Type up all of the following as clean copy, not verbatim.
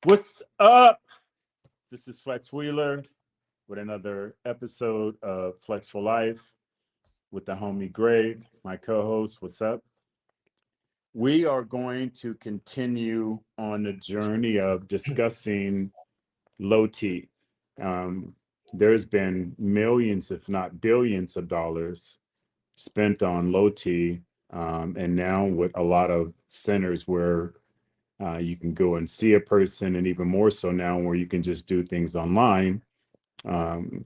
What's up? This is Flex Wheeler with another episode of Flex for Life with the homie Greg, my co host. What's up? We are going to continue on the journey of discussing low T. Um, there's been millions, if not billions, of dollars spent on low T. And now, with a lot of centers where you can go and see a person, and even more so now where you can just do things online. Um,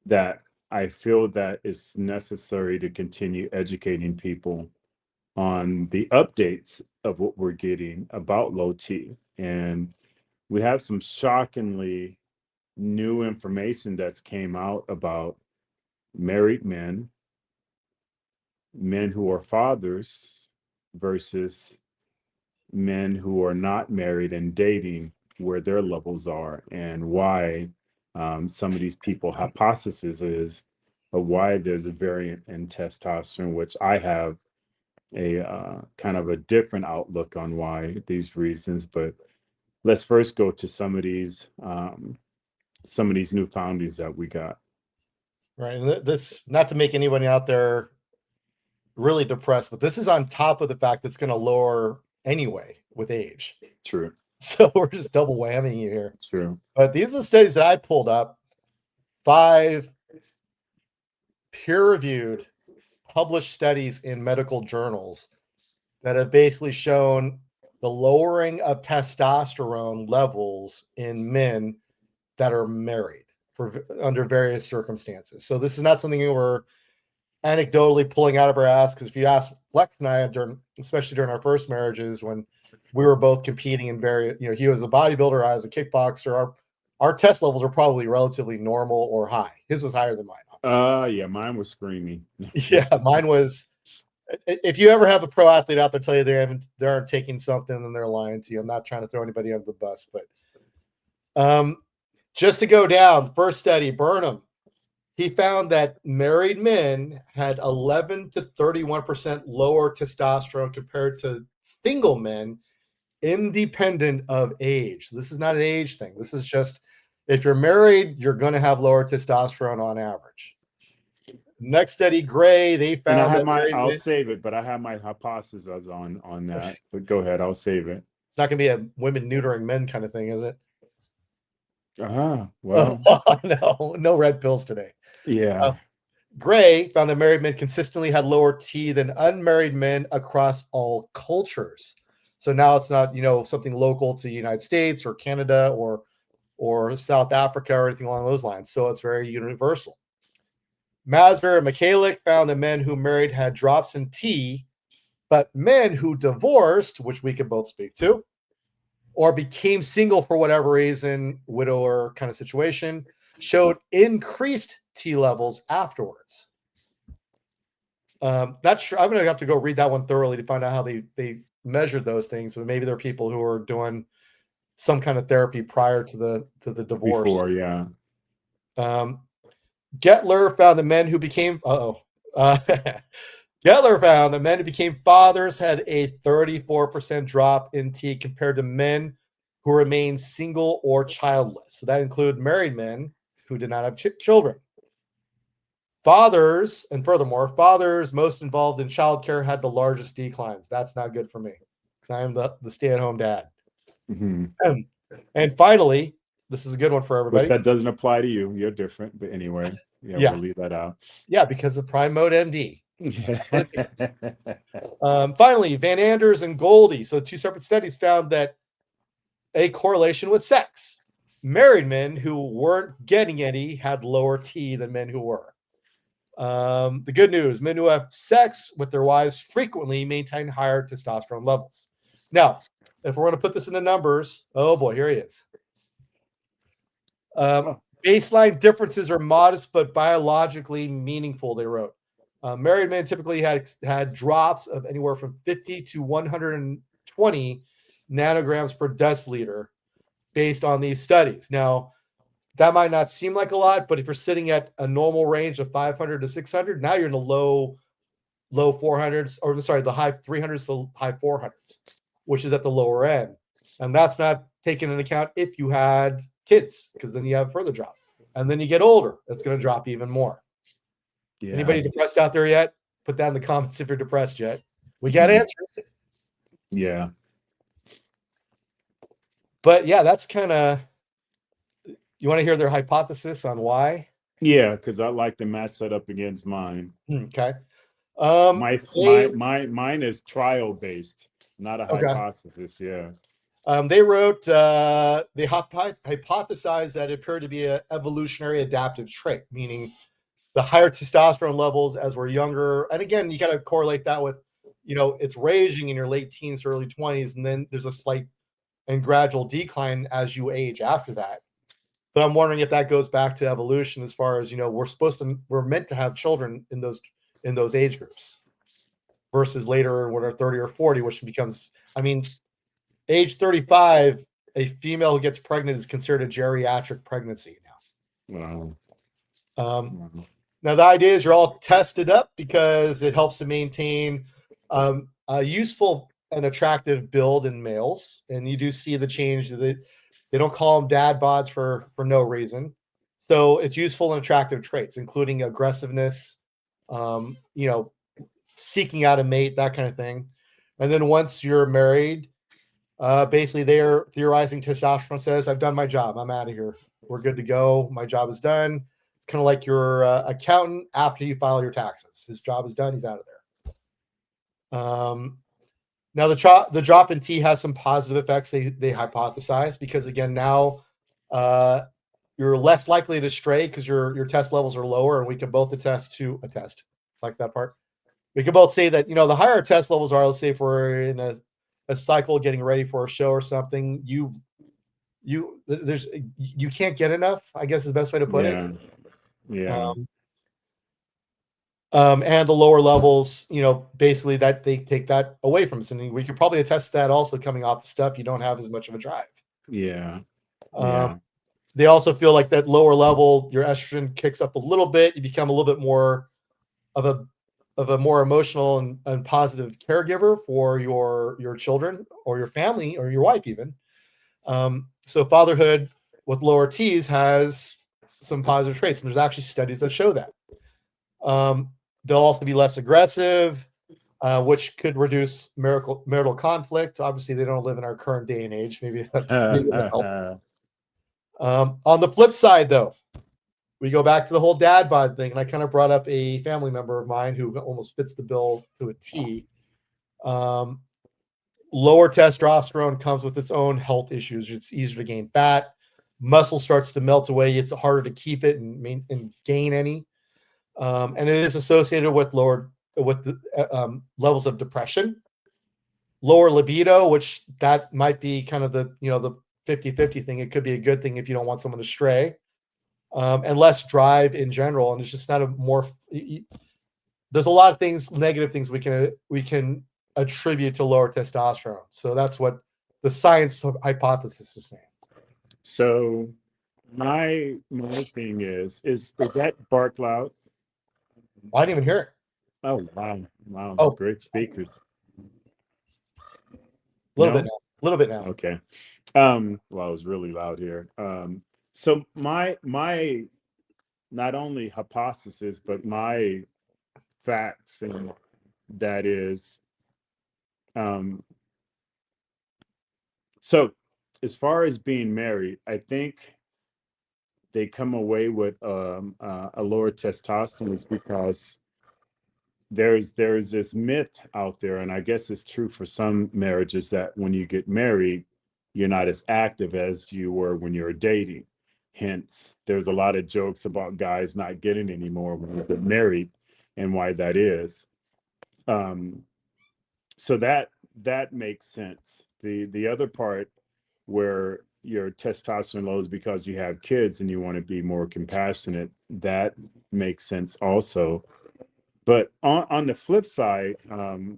that I feel that it's necessary to continue educating people on the updates of what we're getting about low T. And we have some shockingly new information that's came out about married men, men who are fathers versus men who are not married and dating, where their levels are, and why some of these people hypothesis is of why there's a variant in testosterone, which I have a kind of a different outlook on why these reasons. But let's first go to some of these new foundings that we got. Right. And this, not to make anybody out there really depressed, but this is on top of the fact that's going to lower anyway with age. True. So we're just double whamming you here. True. But these are the studies that I pulled up. 5 peer-reviewed, published studies in medical journals that have basically shown the lowering of testosterone levels in men that are married under various circumstances. So this is not something we're anecdotally pulling out of our ass, because if you ask Flex and I, especially during our first marriages, when we were both competing in various, he was a bodybuilder, I was a kickboxer, our test levels are probably relatively normal or high. His was higher than mine, obviously. Yeah, mine was screaming. Yeah, mine was. If you ever have a pro athlete out there tell you they aren't taking something, then they're lying to you. I'm not trying to throw anybody under the bus, but just to go down, first study, Burnham, he found that married men had 11 to 31% lower testosterone compared to single men, independent of age. This is not an age thing. This is just, if you're married, you're going to have lower testosterone on average. Next study, Gray, they found And I have that my, married I'll men, save it, but I have my hypothesis on that. But go ahead, I'll save it. it's not going to be a women neutering men kind of thing, is it? Well, No red pills today. yeah. Gray found that married men consistently had lower T than unmarried men across all cultures. So now it's not, something local to the United States or Canada or South Africa or anything along those lines. So it's very universal. Mazur and Michalik found that men who married had drops in T, but men who divorced, which we can both speak to, or became single for whatever reason, widower kind of situation, showed increased T levels afterwards. Not sure. I'm going to have to go read that one thoroughly to find out how they measured those things. So maybe there are people who are doing some kind of therapy prior to the divorce. Before, yeah. Gettler found the men who became Gettler found that men who became fathers had a 34% drop in T compared to men who remained single or childless. So that included married men who did not have children. Fathers, and furthermore, fathers most involved in childcare had the largest declines. That's not good for me, because I am the stay-at-home dad. Mm-hmm. And finally, this is a good one for everybody. Which that doesn't apply to you. You're different. But anyway, Yeah. We'll leave that out. Yeah, because of Prime Mode MD. Finally, Van Anders and Goldie, so 2 separate studies, found that a correlation with sex. Married men who weren't getting any had lower T than men who were. The good news, men who have sex with their wives frequently maintain higher testosterone levels. Now, if we're going to put this into numbers, oh boy, here he is. Baseline differences are modest but biologically meaningful, they wrote. Married men typically had drops of anywhere from 50 to 120 nanograms per deciliter based on these studies. Now, that might not seem like a lot, but if you're sitting at a normal range of 500 to 600, now you're in the low 400s, or sorry, the high 300s to high 400s, which is at the lower end. And that's not taken into account if you had kids, because then you have further drop. And then you get older, that's going to drop even more. Yeah. Anybody depressed out there yet? Put that in the comments if you're depressed yet. We got answers. Yeah. But yeah, that's kind of, you want to hear their hypothesis on why? Yeah, because I like to match that up against mine. Okay. Mine is trial based, not a Okay. hypothesis. Yeah. They wrote, they hypothesized that it appeared to be an evolutionary adaptive trait, meaning the higher testosterone levels as we're younger. And again, you got to correlate that with, it's raging in your late teens, early 20s, and then there's a slight and gradual decline as you age after that. But I'm wondering if that goes back to evolution, as far as, we're meant to have children in those age groups versus later when we're 30 or 40, which becomes, age 35, a female who gets pregnant is considered a geriatric pregnancy now. Wow. Now, the idea is you're all tested up because it helps to maintain a useful and attractive build in males. And you do see the change. They don't call them dad bods for no reason. So it's useful and attractive traits, including aggressiveness, seeking out a mate, that kind of thing. And then once you're married, basically they're theorizing testosterone says, I've done my job. I'm out of here. We're good to go. My job is done. It's kind of like your accountant after you file your taxes. His job is done. He's out of there. Now the drop in T has some positive effects. They hypothesize, because again, now you're less likely to stray because your test levels are lower, and we can both attest like that part. We can both say that, the higher test levels are, let's say if we're in a cycle getting ready for a show or something, you can't get enough, I guess is the best way to put it. Yeah. And the lower levels, basically that they take that away from us. And we could probably attest to that also coming off the stuff. You don't have as much of a drive. Yeah. They also feel like that lower level, your estrogen kicks up a little bit. You become a little bit more of a more emotional and positive caregiver for your children or your family or your wife even. So fatherhood with lower T's has some positive traits, and there's actually studies that show that. They'll also be less aggressive, which could reduce marital conflict. Obviously, they don't live in our current day and age. Maybe that'll help. On the flip side, though, we go back to the whole dad bod thing, and I kind of brought up a family member of mine who almost fits the bill to a T. Lower testosterone comes with its own health issues. It's easier to gain fat. Muscle starts to melt away. It's harder to keep it and gain any. And it is associated with the levels of depression, lower libido, which that might be kind of the 50-50 thing. It could be a good thing if you don't want someone to stray, and less drive in general. And it's just not there's a lot of things, negative things we can attribute to lower testosterone. So that's what the science hypothesis is saying. So my thing is that bark loud? I didn't even hear it. Oh wow! Oh, great speakers. A little bit now. Okay. Well, it was really loud here. So my not only hypothesis but my facts, and that is, so as far as being married, I think they come away with a lower testosterone is because there's this myth out there, and I guess it's true for some marriages, that when you get married, you're not as active as you were when you were dating. Hence, there's a lot of jokes about guys not getting anymore when they get married, and why that is. So that makes sense. The other part, where your testosterone low is because you have kids and you want to be more compassionate, that makes sense also. But on the flip side, and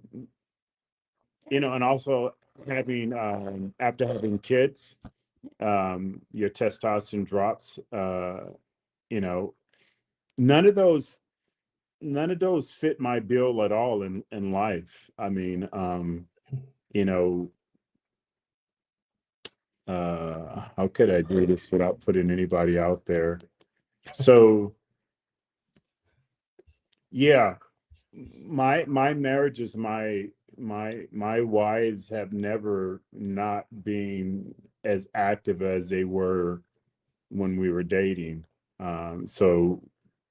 also having after having kids, your testosterone drops. None of those fit my bill at all in life. I mean, you know, how could I do this without putting anybody out there? So yeah, my marriages, my wives have never not been as active as they were when we were dating. So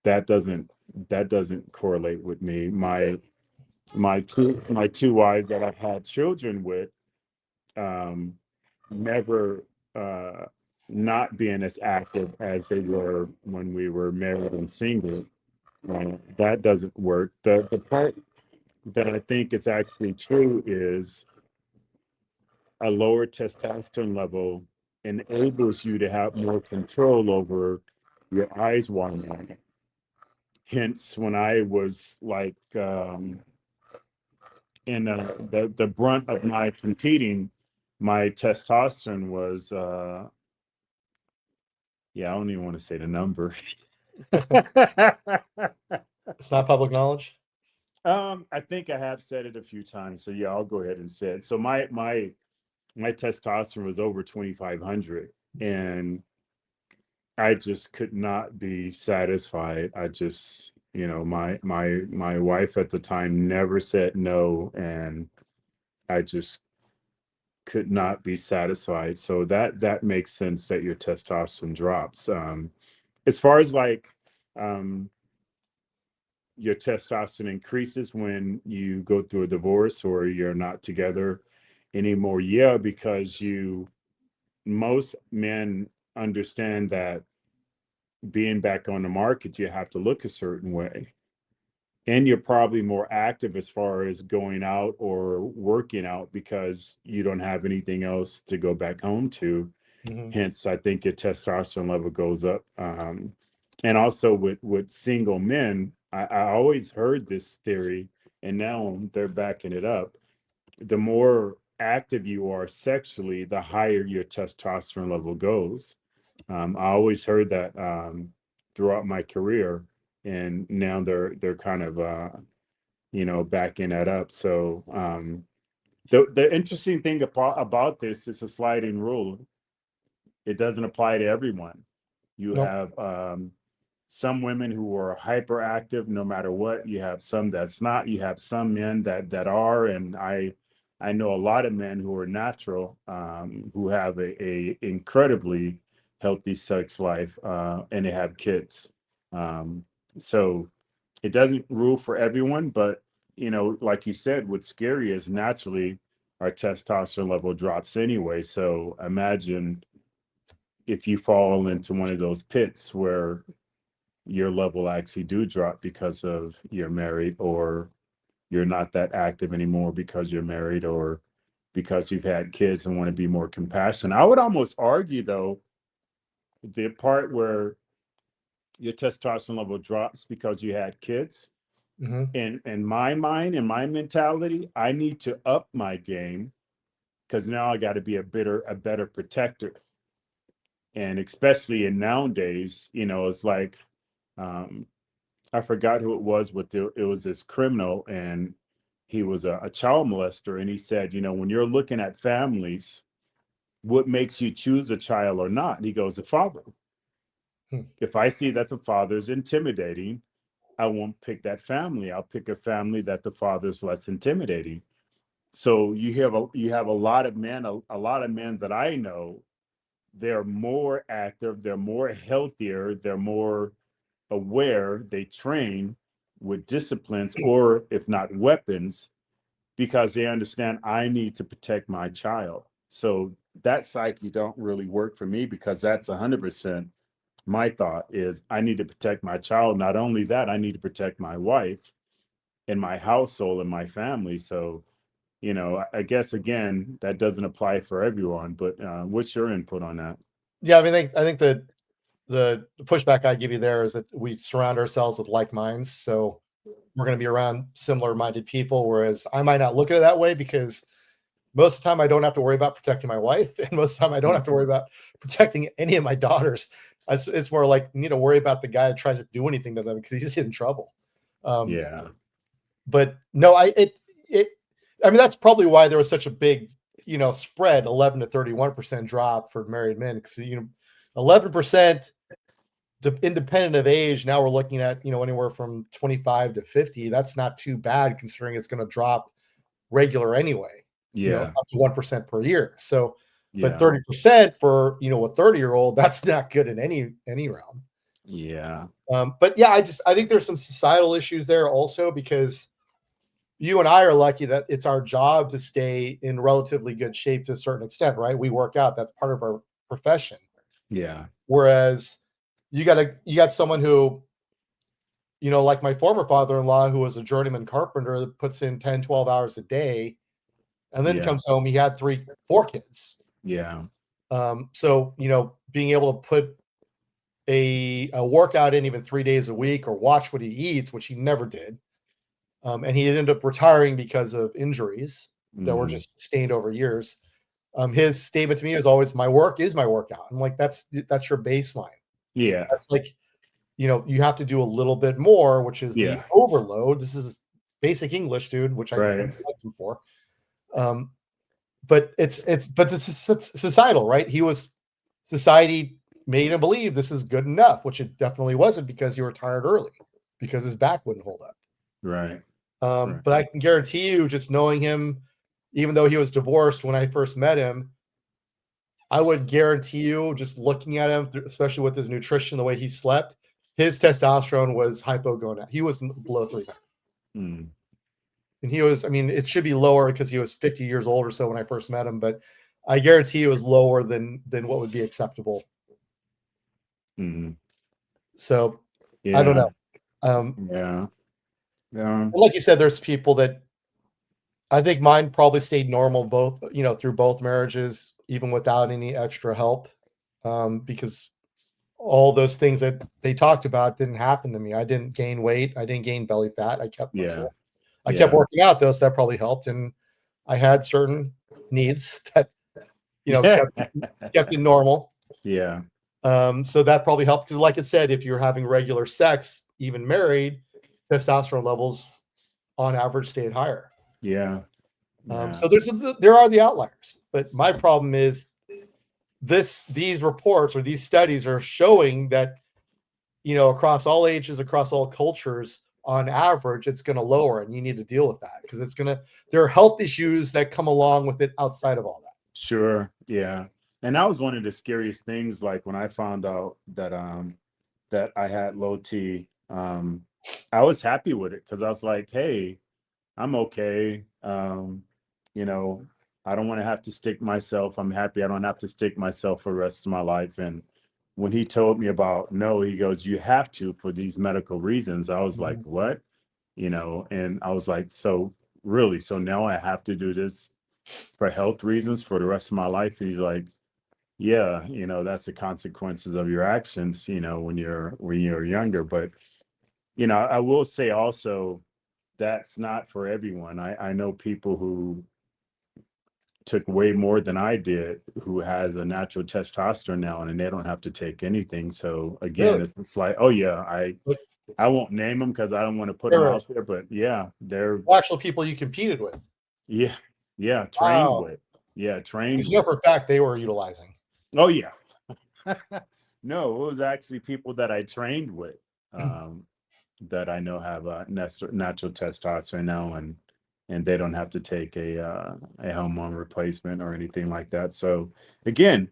that doesn't that doesn't correlate with me. My two wives that I've had children with, um, never not being as active as they were when we were married and single. That doesn't work. The part that I think is actually true is a lower testosterone level enables you to have more control over your eyes wandering. Hence, when I was like in the brunt of my competing, my testosterone was yeah, I don't even want to say the number. It's not public knowledge. I think I have said it a few times, so yeah, I'll go ahead and say it. So my testosterone was over 2,500, and I just could not be satisfied. I just, my wife at the time never said no, and I just could not be satisfied. So that makes sense that your testosterone drops. As far as like um your testosterone increases when you go through a divorce or you're not together anymore, yeah, because you most men understand that being back on the market, you have to look a certain way. And you're probably more active as far as going out or working out because you don't have anything else to go back home to. Mm-hmm. Hence, I think your testosterone level goes up. And also with single men, I always heard this theory, and now they're backing it up. The more active you are sexually, the higher your testosterone level goes. I always heard that throughout my career, and now they're kind of backing that up. So the interesting thing about this is a sliding rule. It doesn't apply to everyone. You Nope. have some women who are hyperactive no matter what. You have some that's not. You have some men that are, and I know a lot of men who are natural, who have a incredibly healthy sex life, and they have kids. Um, so it doesn't rule for everyone, but like you said, what's scary is naturally our testosterone level drops anyway. So imagine if you fall into one of those pits where your level actually do drop because of you're married, or you're not that active anymore because you're married, or because you've had kids and want to be more compassionate. I would almost argue though, the part where your testosterone level drops because you had kids, Mm-hmm. in my mind, in my mentality, I need to up my game because now I got to be a better protector. And especially in nowadays, it's like um I forgot who it was, but it was this criminal, and he was a child molester, and he said, when you're looking at families, what makes you choose a child or not? And he goes, the father. Hmm. If I see that the father is intimidating, I won't pick that family. I'll pick a family that the father's less intimidating. So you have a lot of men, a lot of men that I know, they're more active, they're more healthier, they're more aware, they train with disciplines, or if not weapons, because they understand I need to protect my child. So that psyche don't really work for me, because that's 100% my thought is I need to protect my child. Not only that, I need to protect my wife and my household and my family. So, I guess again, that doesn't apply for everyone, but what's your input on that? Yeah, I mean, I think that the pushback I give you there is that we surround ourselves with like minds. So we're going to be around similar minded people. Whereas I might not look at it that way because most of the time I don't have to worry about protecting my wife. And most of the time I don't have to worry about protecting any of my daughters. It's more like you need to worry about the guy that tries to do anything to them because he's just in trouble. Um, Yeah. but no, I mean, that's probably why there was such a big spread 11 to 31% drop for married men, because 11% independent of age. Now we're looking at anywhere from 25 to 50. That's not too bad considering it's going to drop regular anyway. Yeah. Up to 1% per year. So, but Yeah. 30% for a 30-year-old, that's not good in any realm. Yeah. But yeah, I think there's some societal issues there also, because you and I are lucky that it's our job to stay in relatively good shape to a certain extent, right? We work out. That's part of our profession. Yeah. Whereas you got someone who, like my former father-in-law, who was a journeyman carpenter that puts in 10, 12 hours a day, and then Yeah. comes home, he had 4 kids. Yeah. So, being able to put a workout in even 3 days a week, or watch what he eats, which he never did. And he ended up retiring because of injuries that were just sustained over years. His statement to me is always, "My work is my workout." I'm like, that's your baseline. Yeah. That's like, you have to do a little bit more, which is the Yeah. overload. This is basic English, dude, which I Right. like him for. But it's societal, right? Society made him believe this is good enough, which it definitely wasn't, because he retired early because his back wouldn't hold up. Right. But I can guarantee you, just knowing him, even though he was divorced when I first met him, I would guarantee you, just looking at him, especially with his nutrition, the way he slept, his testosterone was hypogonadal. He was below 300. And he was, it should be lower because he was 50 years old or so when I first met him, but I guarantee it was lower than what would be acceptable. So I don't know. Yeah. Like you said, there's people that, I think mine probably stayed normal both, through both marriages, even without any extra help, because all those things that they talked about didn't happen to me. I didn't gain weight. I didn't gain belly fat. I kept muscle. I kept working out though, so that probably helped. And I had certain needs that, kept it normal. Yeah. So that probably helped. Because like I said, if you're having regular sex, even married, testosterone levels on average stayed higher. Yeah. So there are the outliers, but my problem is these reports or these studies are showing that, across all ages, across all cultures, on average, it's going to lower, and you need to deal with that, because there are health issues that come along with it outside of all that. Sure. Yeah. And that was one of the scariest things. Like when I found out that that I had low T, I was happy with it, because I was like, hey, I'm okay. I don't want to have to stick myself. I'm happy I don't have to stick myself for the rest of my life. And when he told me about, no, he goes, you have to for these medical reasons, I was like, what? And I was like, so really? So now I have to do this for health reasons for the rest of my life? And he's like, yeah, that's the consequences of your actions, when you're younger. But, I will say also, that's not for everyone. I know people who took way more than I did, who has a natural testosterone now, and they don't have to take anything. So again, Really? it's like, oh yeah, I won't name them because I don't want to put them out there, but yeah, they're actual people you competed with. Trained Wow. with. Yeah, trained Because for a fact they were utilizing. Oh yeah. No, it was actually people that I trained with, that I know have natural testosterone now, and they don't have to take a hormone replacement or anything like that. So again,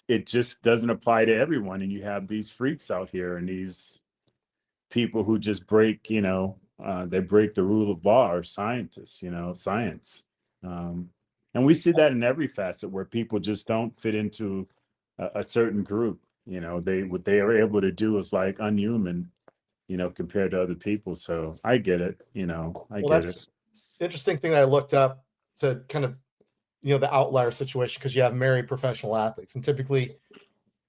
it just doesn't apply to everyone, and you have these freaks out here and these people who just break, they break the rule of law, or scientists, science. And we see that in every facet where people just don't fit into a certain group. What they are able to do is like unhuman, compared to other people. So I get it. I get it. Interesting thing that I looked up to kind of, the outlier situation, because you have married professional athletes, and typically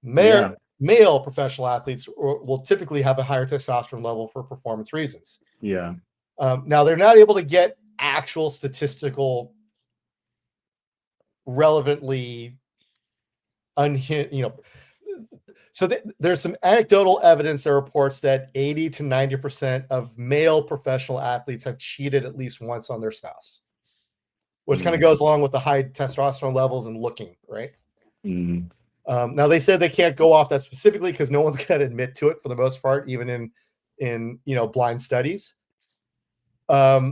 male professional athletes will typically have a higher testosterone level for performance reasons. Yeah. Now they're not able to get actual statistical relevantly so there's some anecdotal evidence that reports that 80 to 90% of male professional athletes have cheated at least once on their spouse. which kind of goes along with the high testosterone levels and looking, right? Mm. Now they said they can't go off that specifically because no one's going to admit to it for the most part, even in blind studies. A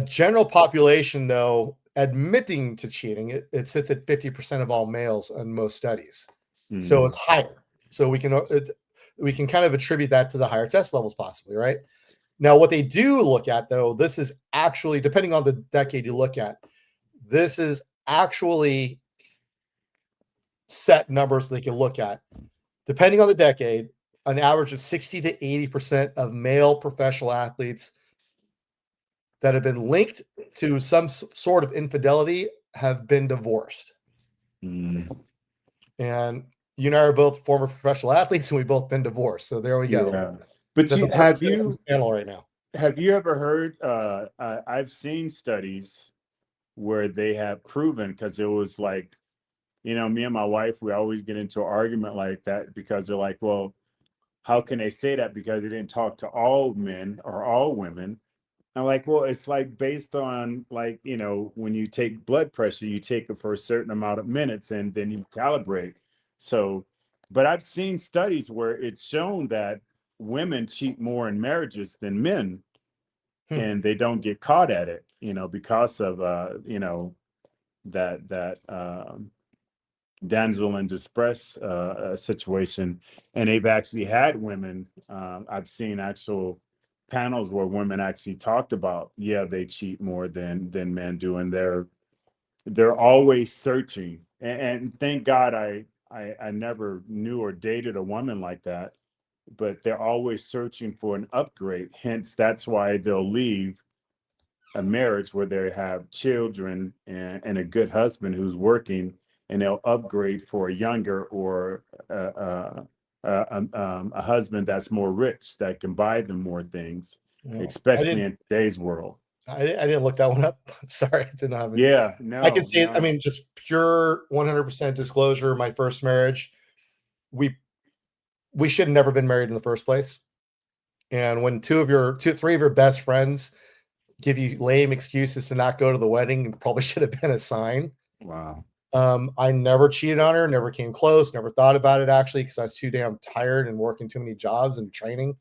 general population, though, admitting to cheating, it sits at 50% of all males in most studies, so it's higher. So we can kind of attribute that to the higher test levels, possibly, right? Now, what they do look at, though, this is actually, depending on the decade you look at, this is actually set numbers they can look at. Depending on the decade, an average of 60 to 80% of male professional athletes that have been linked to some sort of infidelity have been divorced. And you and I are both former professional athletes, and we've both been divorced. So there we go. Yeah. But There's have this panel right now. Have you ever heard? I've seen studies where they have proven, because it was like, me and my wife, we always get into an argument like that because they're like, well, how can they say that? Because they didn't talk to all men or all women. I'm like, well, it's like based on, like, when you take blood pressure, you take it for a certain amount of minutes and then you calibrate. So, but I've seen studies where it's shown that women cheat more in marriages than men, and they don't get caught at it, because of, that damsel in distress situation. And they've actually had women. I've seen actual panels where women actually talked about, they cheat more than men do, and they're always searching. And thank God I never knew or dated a woman like that, but they're always searching for an upgrade. Hence, that's why they'll leave a marriage where they have children and a good husband who's working, and they'll upgrade for a younger or a husband that's more rich, that can buy them more things, especially in today's world. I didn't look that one up. Sorry, I didn't have it. Yeah, no. I can say, I mean, just pure 100% disclosure. My first marriage, we should have never been married in the first place. And when three of your best friends give you lame excuses to not go to the wedding, it probably should have been a sign. Wow. I never cheated on her, never came close, never thought about it, actually, because I was too damn tired and working too many jobs and training.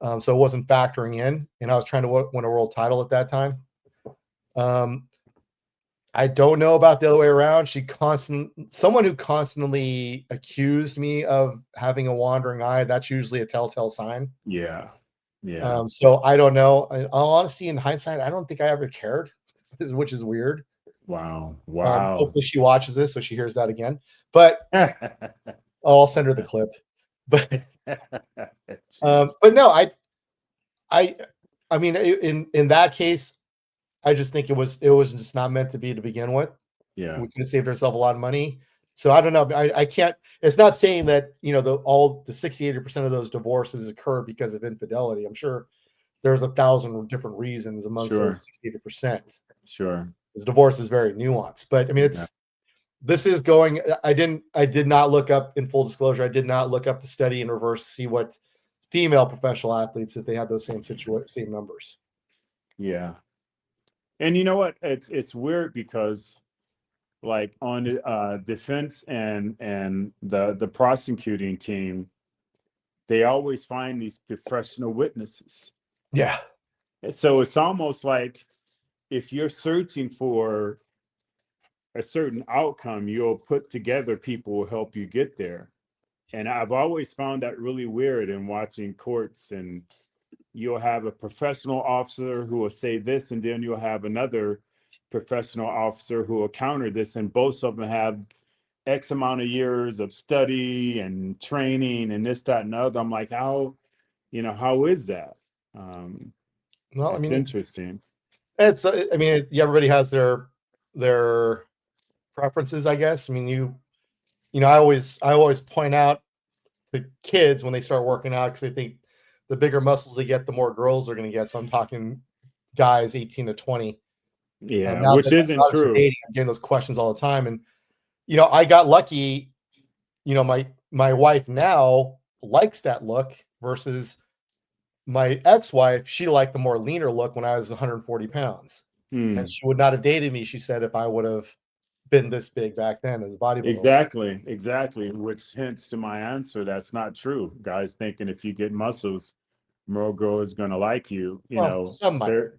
So it wasn't factoring in, and I was trying to win a world title at that time. I don't know about the other way around. Someone who constantly accused me of having a wandering eye, that's usually a telltale sign. Yeah. So I don't know. In all honesty, in hindsight, I don't think I ever cared, which is weird. Wow. Hopefully she watches this, so she hears that again. But I'll send her the clip. But no, I mean, in that case, I just think it was just not meant to be to begin with. Yeah, we could have saved ourselves a lot of money. So I don't know. I can't. It's not saying that all the 60-80% of those divorces occur because of infidelity. I'm sure there's 1,000 different reasons amongst those 60%. Sure, this divorce is very nuanced, but I mean, this is going. I did not look up, in full disclosure, I did not look up the study in reverse to see what female professional athletes, if they had those same numbers. Yeah, and you know what? It's weird because, like, on the defense and the prosecuting team, they always find these professional witnesses. Yeah. So it's almost like if you're searching for a certain outcome, you'll put together people who help you get there. And I've always found that really weird in watching courts, and you'll have a professional officer who will say this, and then you'll have another professional officer who will counter this, and both of them have X amount of years of study and training and this, that, and other. I'm like, how is that? Well, it's interesting. It's, I mean, everybody has their preferences, I guess. I mean, I always point out to kids when they start working out, because they think the bigger muscles they get, the more girls they're going to get. So I'm talking guys 18 to 20. Yeah, which isn't true. Dating, I'm getting those questions all the time, and I got lucky. My wife now likes that look versus my ex-wife. She liked the more leaner look when I was 140 pounds. Hmm. and she would not have dated me, she said, if I would have been this big back then as a bodybuilder. Exactly. Which hints to my answer. That's not true. Guys thinking if you get muscles, more girls gonna like you. You Well, know, some might. they're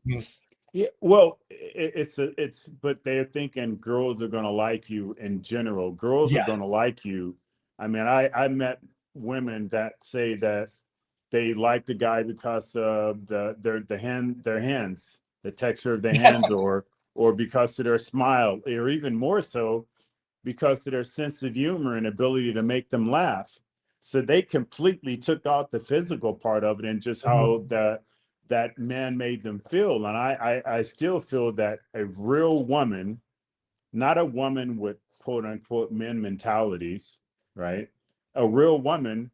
yeah. Well, it's but they're thinking girls are gonna like you in general. Girls are Yeah. gonna like you. I mean, I met women that say that they like the guy because of their hands, the texture of their hands, or because of their smile, or even more so because of their sense of humor and ability to make them laugh. So they completely took out the physical part of it and just how that man made them feel. And I still feel that a real woman, not a woman with quote unquote men mentalities, right? A real woman,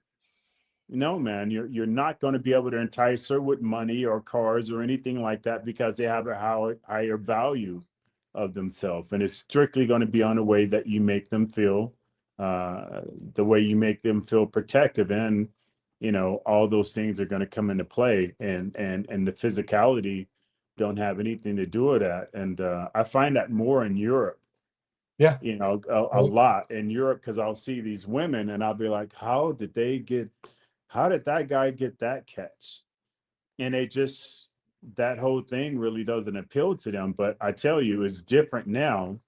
no, man, you're not going to be able to entice her with money or cars or anything like that because they have a higher value of themselves, and it's strictly going to be on the way that you make them feel, the way you make them feel protective, and all those things are going to come into play, and the physicality don't have anything to do with that, and I find that more in Europe. Yeah. A lot in Europe because I'll see these women and I'll be like, how did that guy get that catch? And it just, that whole thing really doesn't appeal to them. But I tell you, it's different now,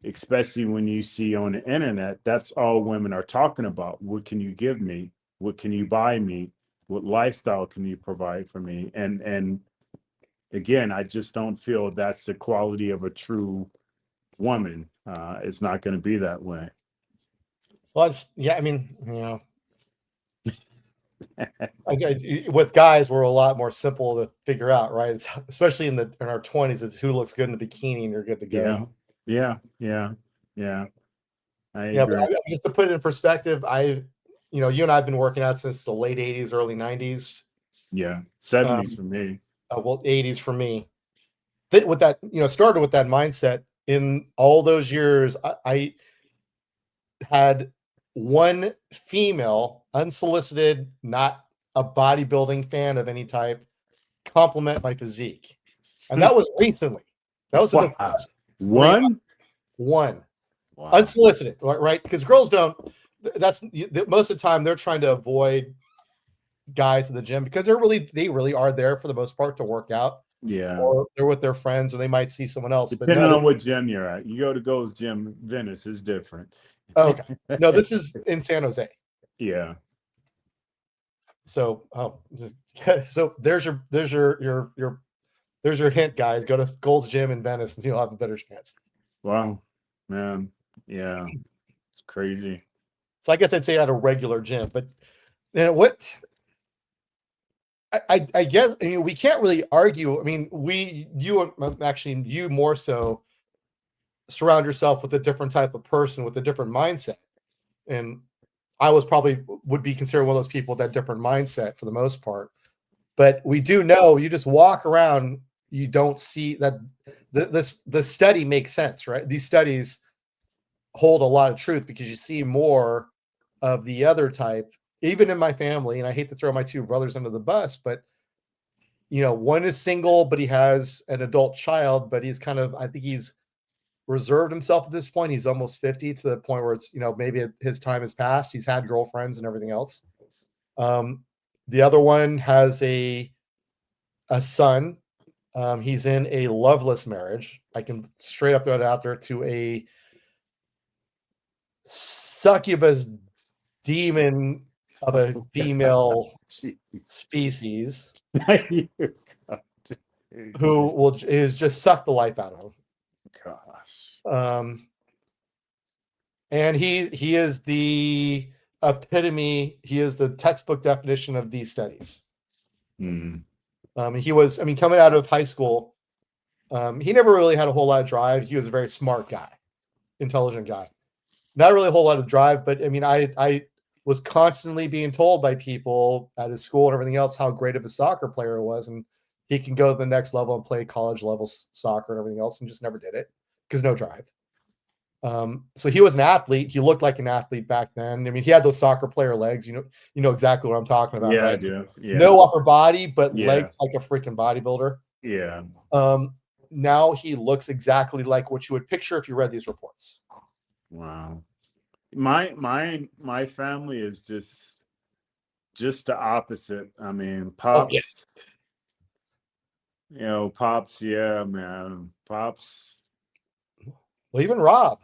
especially when you see on the internet, that's all women are talking about. What can you give me? What can you buy me? What lifestyle can you provide for me? And again, I just don't feel that's the quality of a true woman. It's not going to be that way. Well, I mean, with guys, we're a lot more simple to figure out, right? It's especially in our 20s, it's who looks good in the bikini and you're good to go. Yeah. I Yeah, but agree. just to put it in perspective, you and I have been working out since the late 80s, early 90s. Yeah, 70s Um, for me. well, 80s for me. With that, started with that mindset. In all those years, I had one female, unsolicited, not a bodybuilding fan of any type, compliment my physique. And that was recently. That was in the Wow. past 3 months. One? One. Wow. Unsolicited, right? Because girls don't, most of the time they're trying to avoid guys in the gym because they really are there for the most part to work out, Yeah. or they're with their friends or they might see someone else. But Depending no, on what gym you're at. You go to Gold's Gym, Venice is different. okay. No, this is in San Jose. Yeah. So, so there's your hint, guys. Go to Gold's Gym in Venice and you'll have a better chance. Wow. Man. Yeah. It's crazy. So I guess I'd say at a regular gym, but what I guess, we can't really argue. I mean, you more so surround yourself with a different type of person with a different mindset. And I would be considered one of those people with that different mindset for the most part. But we do know, you just walk around, you don't see that the study makes sense, right? These studies hold a lot of truth because you see more of the other type, even in my family. And I hate to throw my two brothers under the bus, but one is single, but he has an adult child, but I think he's reserved himself at this point. He's almost 50 to the point where it's, maybe his time has passed. He's had girlfriends and everything else. The other one has a son. He's in a loveless marriage. I can straight up throw it out there, to a succubus demon of a female species who is just suck the life out of him. Gosh. And he is the epitome. He is the textbook definition of these studies. He was, coming out of high school, he never really had a whole lot of drive. He was a very smart guy, intelligent guy. Not really a whole lot of drive, but I was constantly being told by people at his school and everything else how great of a soccer player he was, and he can go to the next level and play college level soccer and everything else, and just never did it because no drive. So he was an athlete. He looked like an athlete back then. He had those soccer player legs. You know exactly what I'm talking about, Yeah, right? I do. Yeah. No upper body, but Yeah. legs like a freaking bodybuilder. Yeah. now he looks exactly like what you would picture if you read these reports. Wow. My family is just the opposite. I mean, Oh yeah. Pops, Pops, yeah, man. Pops, Well, even Rob,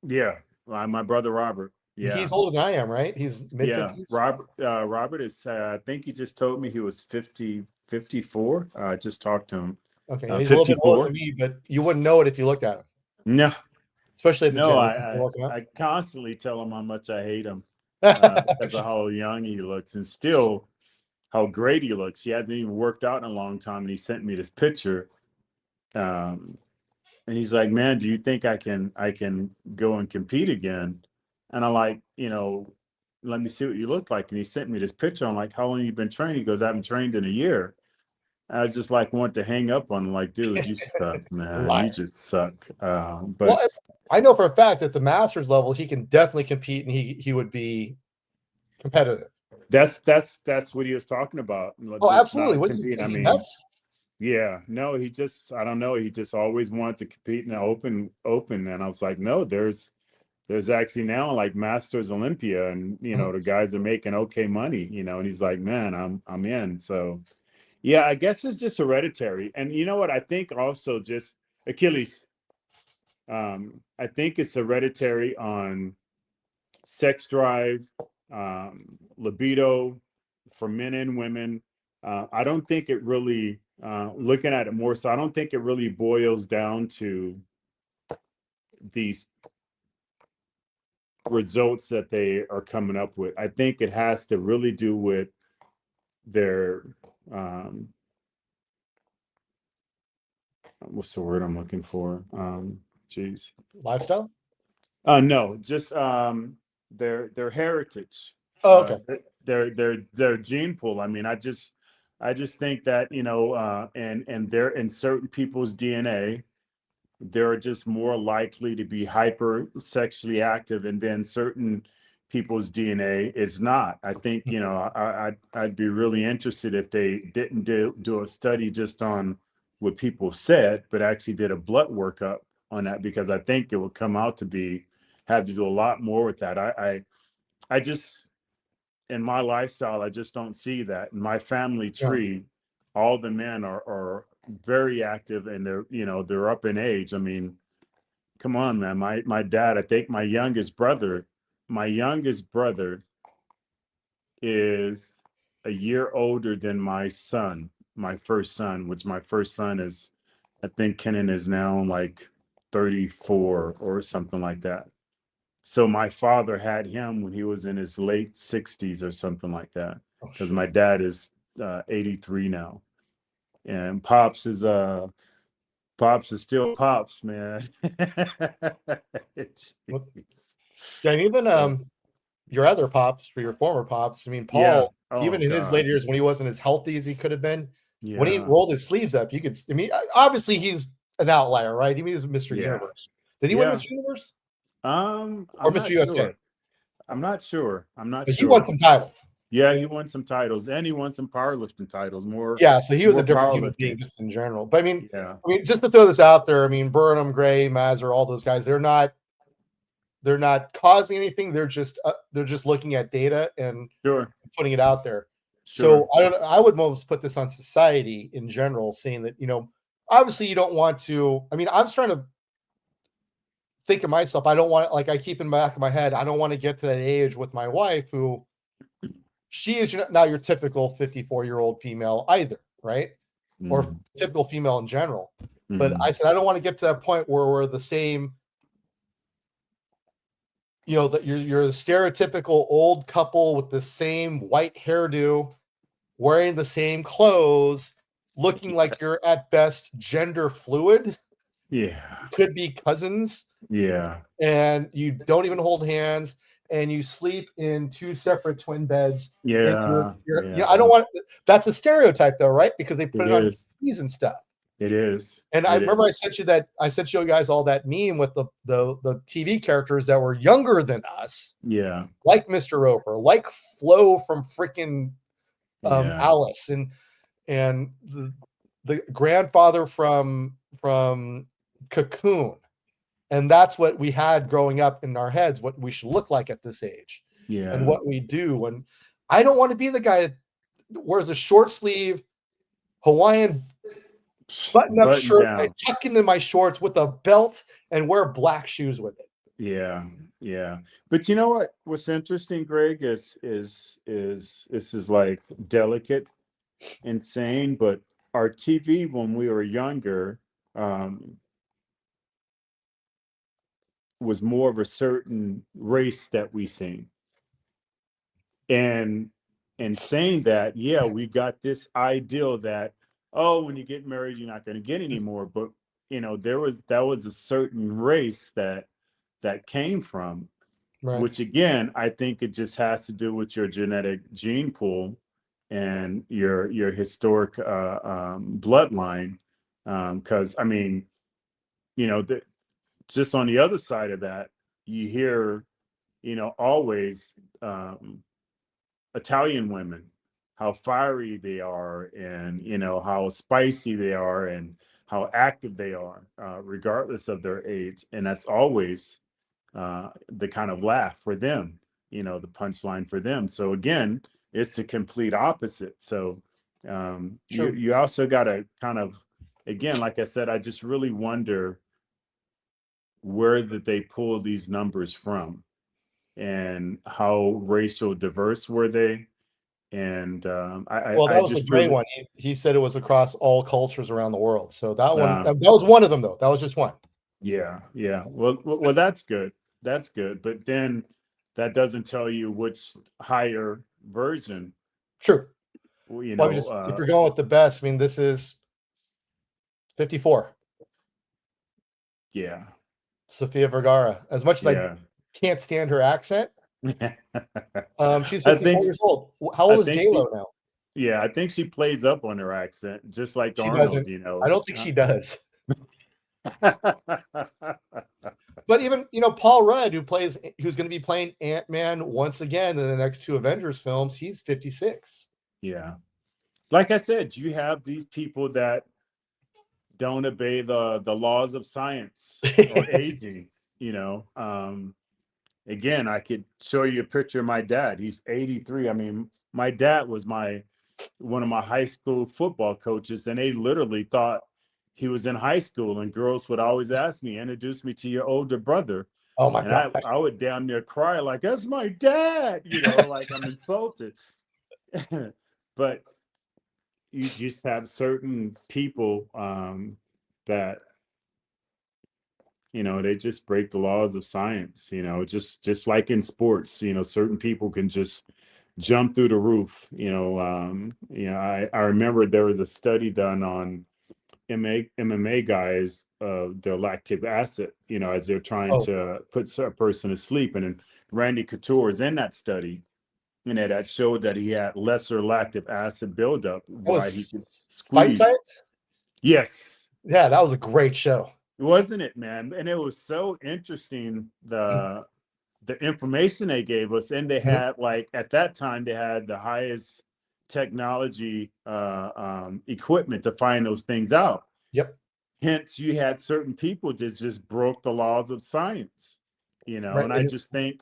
yeah. My brother Robert, yeah. he's older than I am, right? He's mid Yeah, 50s. Robert is. I think he just told me he was 50, 54. I just talked to him. Okay, yeah, he's a little bit older 54. than me, but you wouldn't know it if you looked at him, No, especially at the no. gym. He's just I, working I out. I constantly tell him how much I hate him Yeah, because of how young he looks and still how great he looks. He hasn't even worked out in a long time, and he sent me this picture. Um, and he's like, "Man, do you think I can go and compete again?" And I'm like, let me see what you look like. And he sent me this picture. I'm like, "How long you been training?" He goes, "I haven't trained in a year." I was just like, want to hang up on him, like, dude, you suck, man. You liar. just suck. Well, But I know for a fact at the Masters level, he can definitely compete, and he would be competitive. that's what he was talking about. Oh, Just absolutely. not Was he, compete. I is he mean, nuts? yeah, no, I don't know. He just always wanted to compete in the open. And I was like, no, there's actually now like Masters Olympia, and the guys are making okay money, and he's like, man, I'm in. So yeah, I guess it's just hereditary. And you know what? I think also just Achilles. I think it's hereditary on sex drive, libido for men and women. I don't think it really, looking at it more so, I don't think it really boils down to these results that they are coming up with. I think it has to really do with their, what's the word I'm looking for? Geez. Lifestyle? No, just their heritage, Oh, okay. their gene pool. I mean, I just think that and they're in certain people's DNA, they're just more likely to be hyper sexually active, and then certain people's DNA is not. I think I'd be really interested if they didn't do a study just on what people said, but actually did a blood workup on that, because I think it would come out to be have to do a lot more with that. I just in my lifestyle, I just don't see that. In my family Yeah. tree, all the men are very active, and they're up in age. I mean, come on, man. My dad, I think my youngest brother is a year older than my son, my first son, which my first son is, I think Kenan is now like 34 or something like that. So my father had him when he was in his late 60s or something like that. Oh, Because shit. my dad is 83 now. And Pops is still Pops, man. What- Jeez. Yeah, and even So, your other pops, for your former pops. I mean, yeah. Paul, Oh even in his God. later years when he wasn't as healthy as he could have been, when he Yeah. rolled his sleeves up, you could. I mean, obviously he's an outlier, right? I mean, he's Mr. Yeah. Universe. Did he win Yeah. Mr. Universe or I'm Mr. not USA? sure. I'm not sure. I'm not But he won sure. some titles. Yeah, he won some titles, and he won some powerlifting titles, more Yeah, so he was a more different human being powerlifting. just in general. But Yeah. I mean, just to throw this out there, I mean, Burnham, Gray, Mazur, all those guys, they're not causing anything. They're just looking at data and Sure. putting it out there. So Sure. I would most put this on society in general, saying that, obviously you don't want to. I mean, I'm trying to think of myself. I don't want, like I keep in the back of my head, I don't want to get to that age with my wife who she is now your typical 54-year-old female either, right? Or Mm, typical female in general. But mm. I said I don't want to get to that point where we're the same, that you're a stereotypical old couple with the same white hairdo, wearing the same clothes, looking like you're at best gender fluid, Yeah. could be cousins, Yeah. and you don't even hold hands, and you sleep in two separate twin beds. And Yeah. I Yeah. don't want that's a stereotype though, right? Because they put It it on is. TVs and stuff. It is. And I It remember is. I sent you guys all that meme with the TV characters that were younger than us, Yeah. like Mr. Roper, like Flo from freaking Yeah. Alice, and the grandfather from Cocoon, and that's what we had growing up in our heads, what we should look like at this age, and Yeah. what we do. And I don't want to be the guy that wears a short sleeve Hawaiian button-up Button shirt, I down. tuck into my shorts with a belt, and wear black shoes with it. Yeah, yeah. But you know what? What's interesting, Greg, is this is like delicate, insane, but our TV when we were younger was more of a certain race that we seen. And saying that, yeah, we got this ideal that, oh, when you get married, you're not going to get any more. But that was a certain race that came from, Right. which again, I think it just has to do with your genetic gene pool and your historic bloodline. Because I mean, just on the other side of that, you hear, always Italian women, how fiery they are, and how spicy they are, and how active they are, regardless of their age, and that's always the kind of laugh for them, the punchline for them. So again, it's the complete opposite. So you also got to kind of, again, like I said, I just really wonder where did they pull these numbers from, and how racial diverse were they? And Well, that I was the just gray really, one. He said it was across all cultures around the world. So that was one of them, though. That was just one. yeah, yeah. Well, that's good. That's good. But then that doesn't tell you which higher version, True. you Well, know. if you're going with the best, I mean, this is 54. Yeah, Sofia Vergara. As much as I yeah. can't stand her accent, she's I 54 think years old. How I old is think J Lo she, now? yeah, I think she plays up on her accent, just like She Arnold. doesn't. I don't think she does. But even Paul Rudd, who's going to be playing Ant-Man once again in the next two Avengers films, he's 56. Yeah, like I said, you have these people that don't obey the laws of science or aging. Again, I could show you a picture of my dad. He's 83. I mean, my dad was one of my high school football coaches, and they literally thought he was in high school, and girls would always ask me, introduce me to your older brother. Oh my And god! I would damn near cry, like, that's my dad, like I'm insulted. But you just have certain people that they just break the laws of science, just like in sports, certain people can just jump through the roof. I remember there was a study done on MMA guys, their lactic acid, as they're trying Oh, to put a person to sleep. And then Randy Couture is in that study, that showed that he had lesser lactic acid buildup that while he was could Fight squeeze. Science. Yes. Yeah, that was a great show, Wasn't it, man? And it was so interesting, the information they gave us. And they had, like, at that time they had the highest technology equipment to find those things out. Yep. Hence, you had certain people that just broke the laws of science, Right. and I just think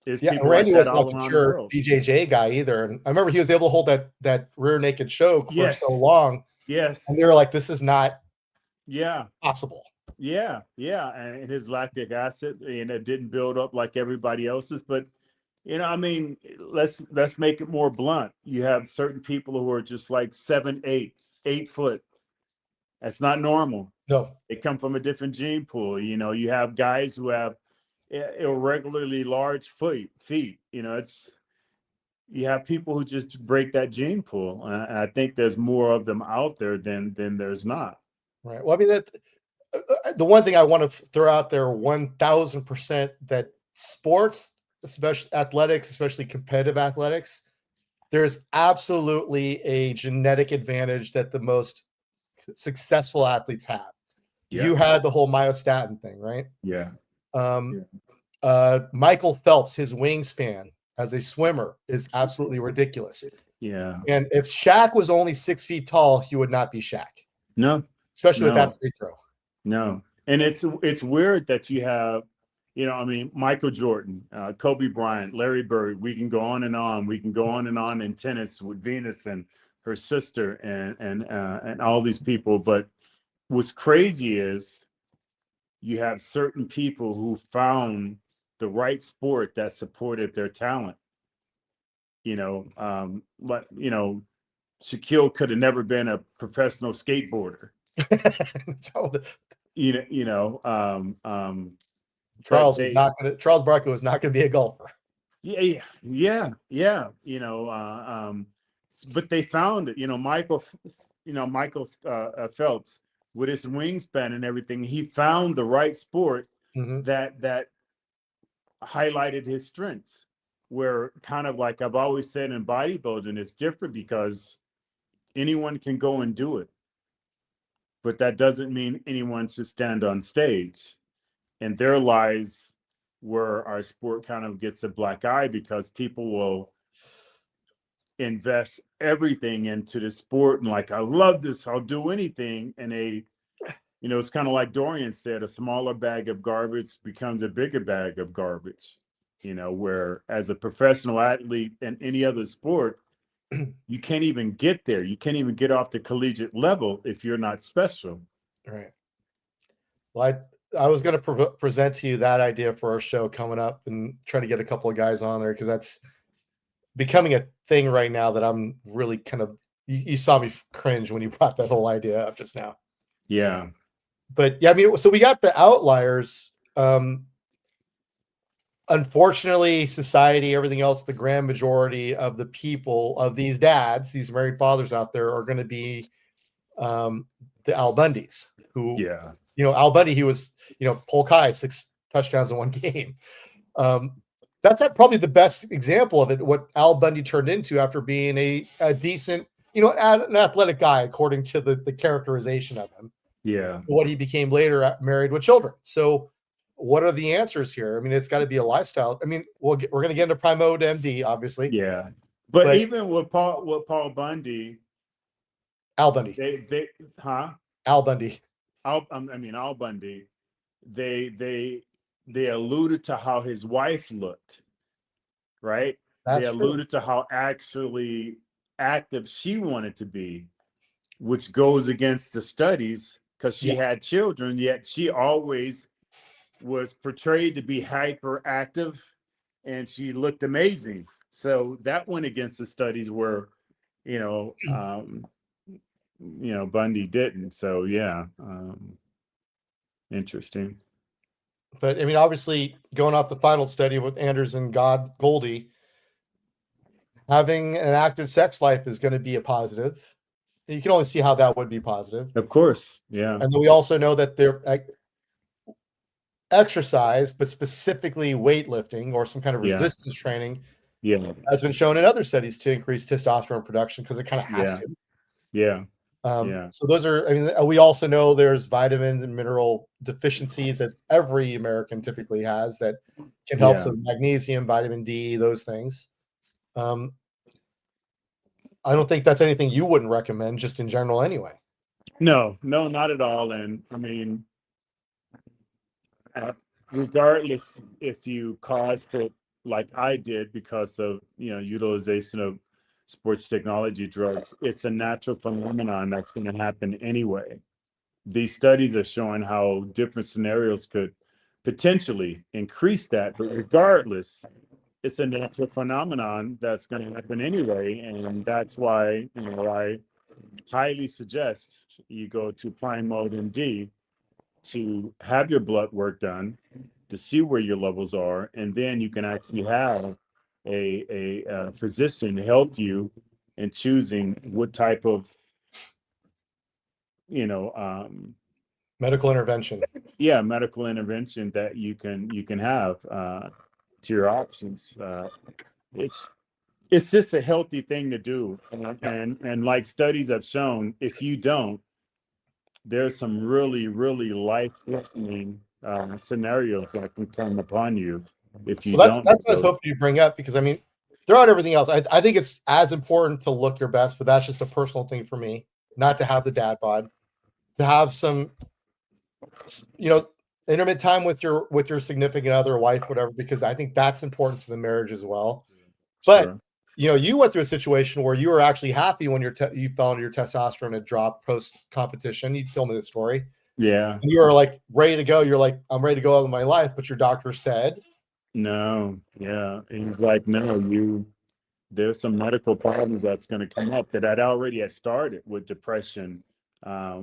there's Yeah, and people like Randy that was not all the around the pure world. BJJ guy either. And I remember he was able to hold that rear naked choke for so Yes. long, Yes. and they were like, "This is not possible." Yeah. And his lactic acid, it didn't build up like everybody else's. But I mean, let's make it more blunt. You have certain people who are just like 7, 8 foot. That's not normal. No. They come from a different gene pool. You have guys who have irregularly large feet. You have people who just break that gene pool, and I think there's more of them out there than there's not. Right. Well, I mean, that the one thing I want to throw out there 1000% that sports, especially athletics, especially competitive athletics, there's absolutely a genetic advantage that the most successful athletes have. Yeah. You had the whole myostatin thing, right? Yeah. Michael Phelps, his wingspan as a swimmer is absolutely ridiculous. Yeah. And if Shaq was only 6 feet tall, he would not be Shaq, No, especially with no, that free throw. no. And it's weird that you have, I mean, Michael Jordan, Kobe Bryant, Larry Bird. We can go on and on. We can go on and on in tennis with Venus and her sister and all these people. But what's crazy is you have certain people who found the right sport that supported their talent. But Shaquille could have never been a professional skateboarder. But Charles Barkley was not gonna be a golfer. Yeah. But they found it. Michael Phelps, with his wingspan and everything, he found the right sport that highlighted his strengths. Where, kind of like I've always said, in bodybuilding, it's different because anyone can go and do it, but that doesn't mean anyone should stand on stage. And there lies where our sport kind of gets a black eye, because people will invest everything into the sport and, like, I love this, I'll do anything. And it's kind of like Dorian said, a smaller bag of garbage becomes a bigger bag of garbage. Where, as a professional athlete in any other sport, you can't even get there. You can't even get off the collegiate level if you're not special. Right. Well, I was going to present to you that idea for our show coming up and try to get a couple of guys on there, because that's becoming a thing right now that I'm really kind of, you saw me cringe when you brought that whole idea up just now. Yeah. But yeah, I mean, so we got the outliers. Unfortunately, society, everything else, the grand majority of the people, of these dads, these married fathers out there, are going to be the Al Bundys, who, Al Bundy, he was, Polk High, 6 touchdowns in one game. That's probably the best example of it, what Al Bundy turned into after being a decent, an athletic guy, according to the characterization of him. Yeah. What he became later, married with children. So what are the answers here? I mean, it's got to be a lifestyle. I mean, we're going to get into Primo to MD, obviously. Yeah. But even with Paul Bundy, Al Bundy, Al Bundy, Al Bundy, they alluded to how his wife looked, right? They alluded to how actually active she wanted to be, which goes against the studies, because she had children, yet she always was portrayed to be hyperactive, and she looked amazing. So that went against the studies where, Bundy didn't. So interesting. But I mean, obviously, going off the final study with Anders and Goldie, having an active sex life is going to be a positive. You can only see how that would be positive. Of course, yeah. And then we also know that they're exercise, but specifically weightlifting or some kind of resistance training, has been shown in other studies to increase testosterone production, because it kind of has to. Yeah. So those are, I mean, we also know there's vitamins and mineral deficiencies that every American typically has that can help. So magnesium, vitamin D, those things. I don't think that's anything you wouldn't recommend, just in general anyway. No, not at all. And I mean, regardless if you caused it like I did because of, utilization of sports technology drugs, it's a natural phenomenon that's going to happen anyway. These studies are showing how different scenarios could potentially increase that, but regardless, it's a natural phenomenon that's going to happen anyway. And that's why, I highly suggest you go to Prime Mode MD to have your blood work done to see where your levels are, and then you can actually have a physician help you in choosing what type of medical intervention medical intervention that you can have to your options. It's just a healthy thing to do, and like studies have shown, if you don't, there's some really, really life-threatening scenarios that can come upon you if you don't. That's what I was hoping you bring up, because I mean, throw out everything else. I think it's as important to look your best, but that's just a personal thing for me. Not to have the dad bod, to have some, intimate time with your significant other, wife, whatever, because I think that's important to the marriage as well. But Sure. you went through a situation where you were actually happy when you found your testosterone had dropped post competition. You told me the story. Yeah. And you were like ready to go. You're like, I'm ready to go out of my life. But your doctor said, No. Yeah. And he's like, no, there's some medical problems that's going to come up that I'd already had started with depression,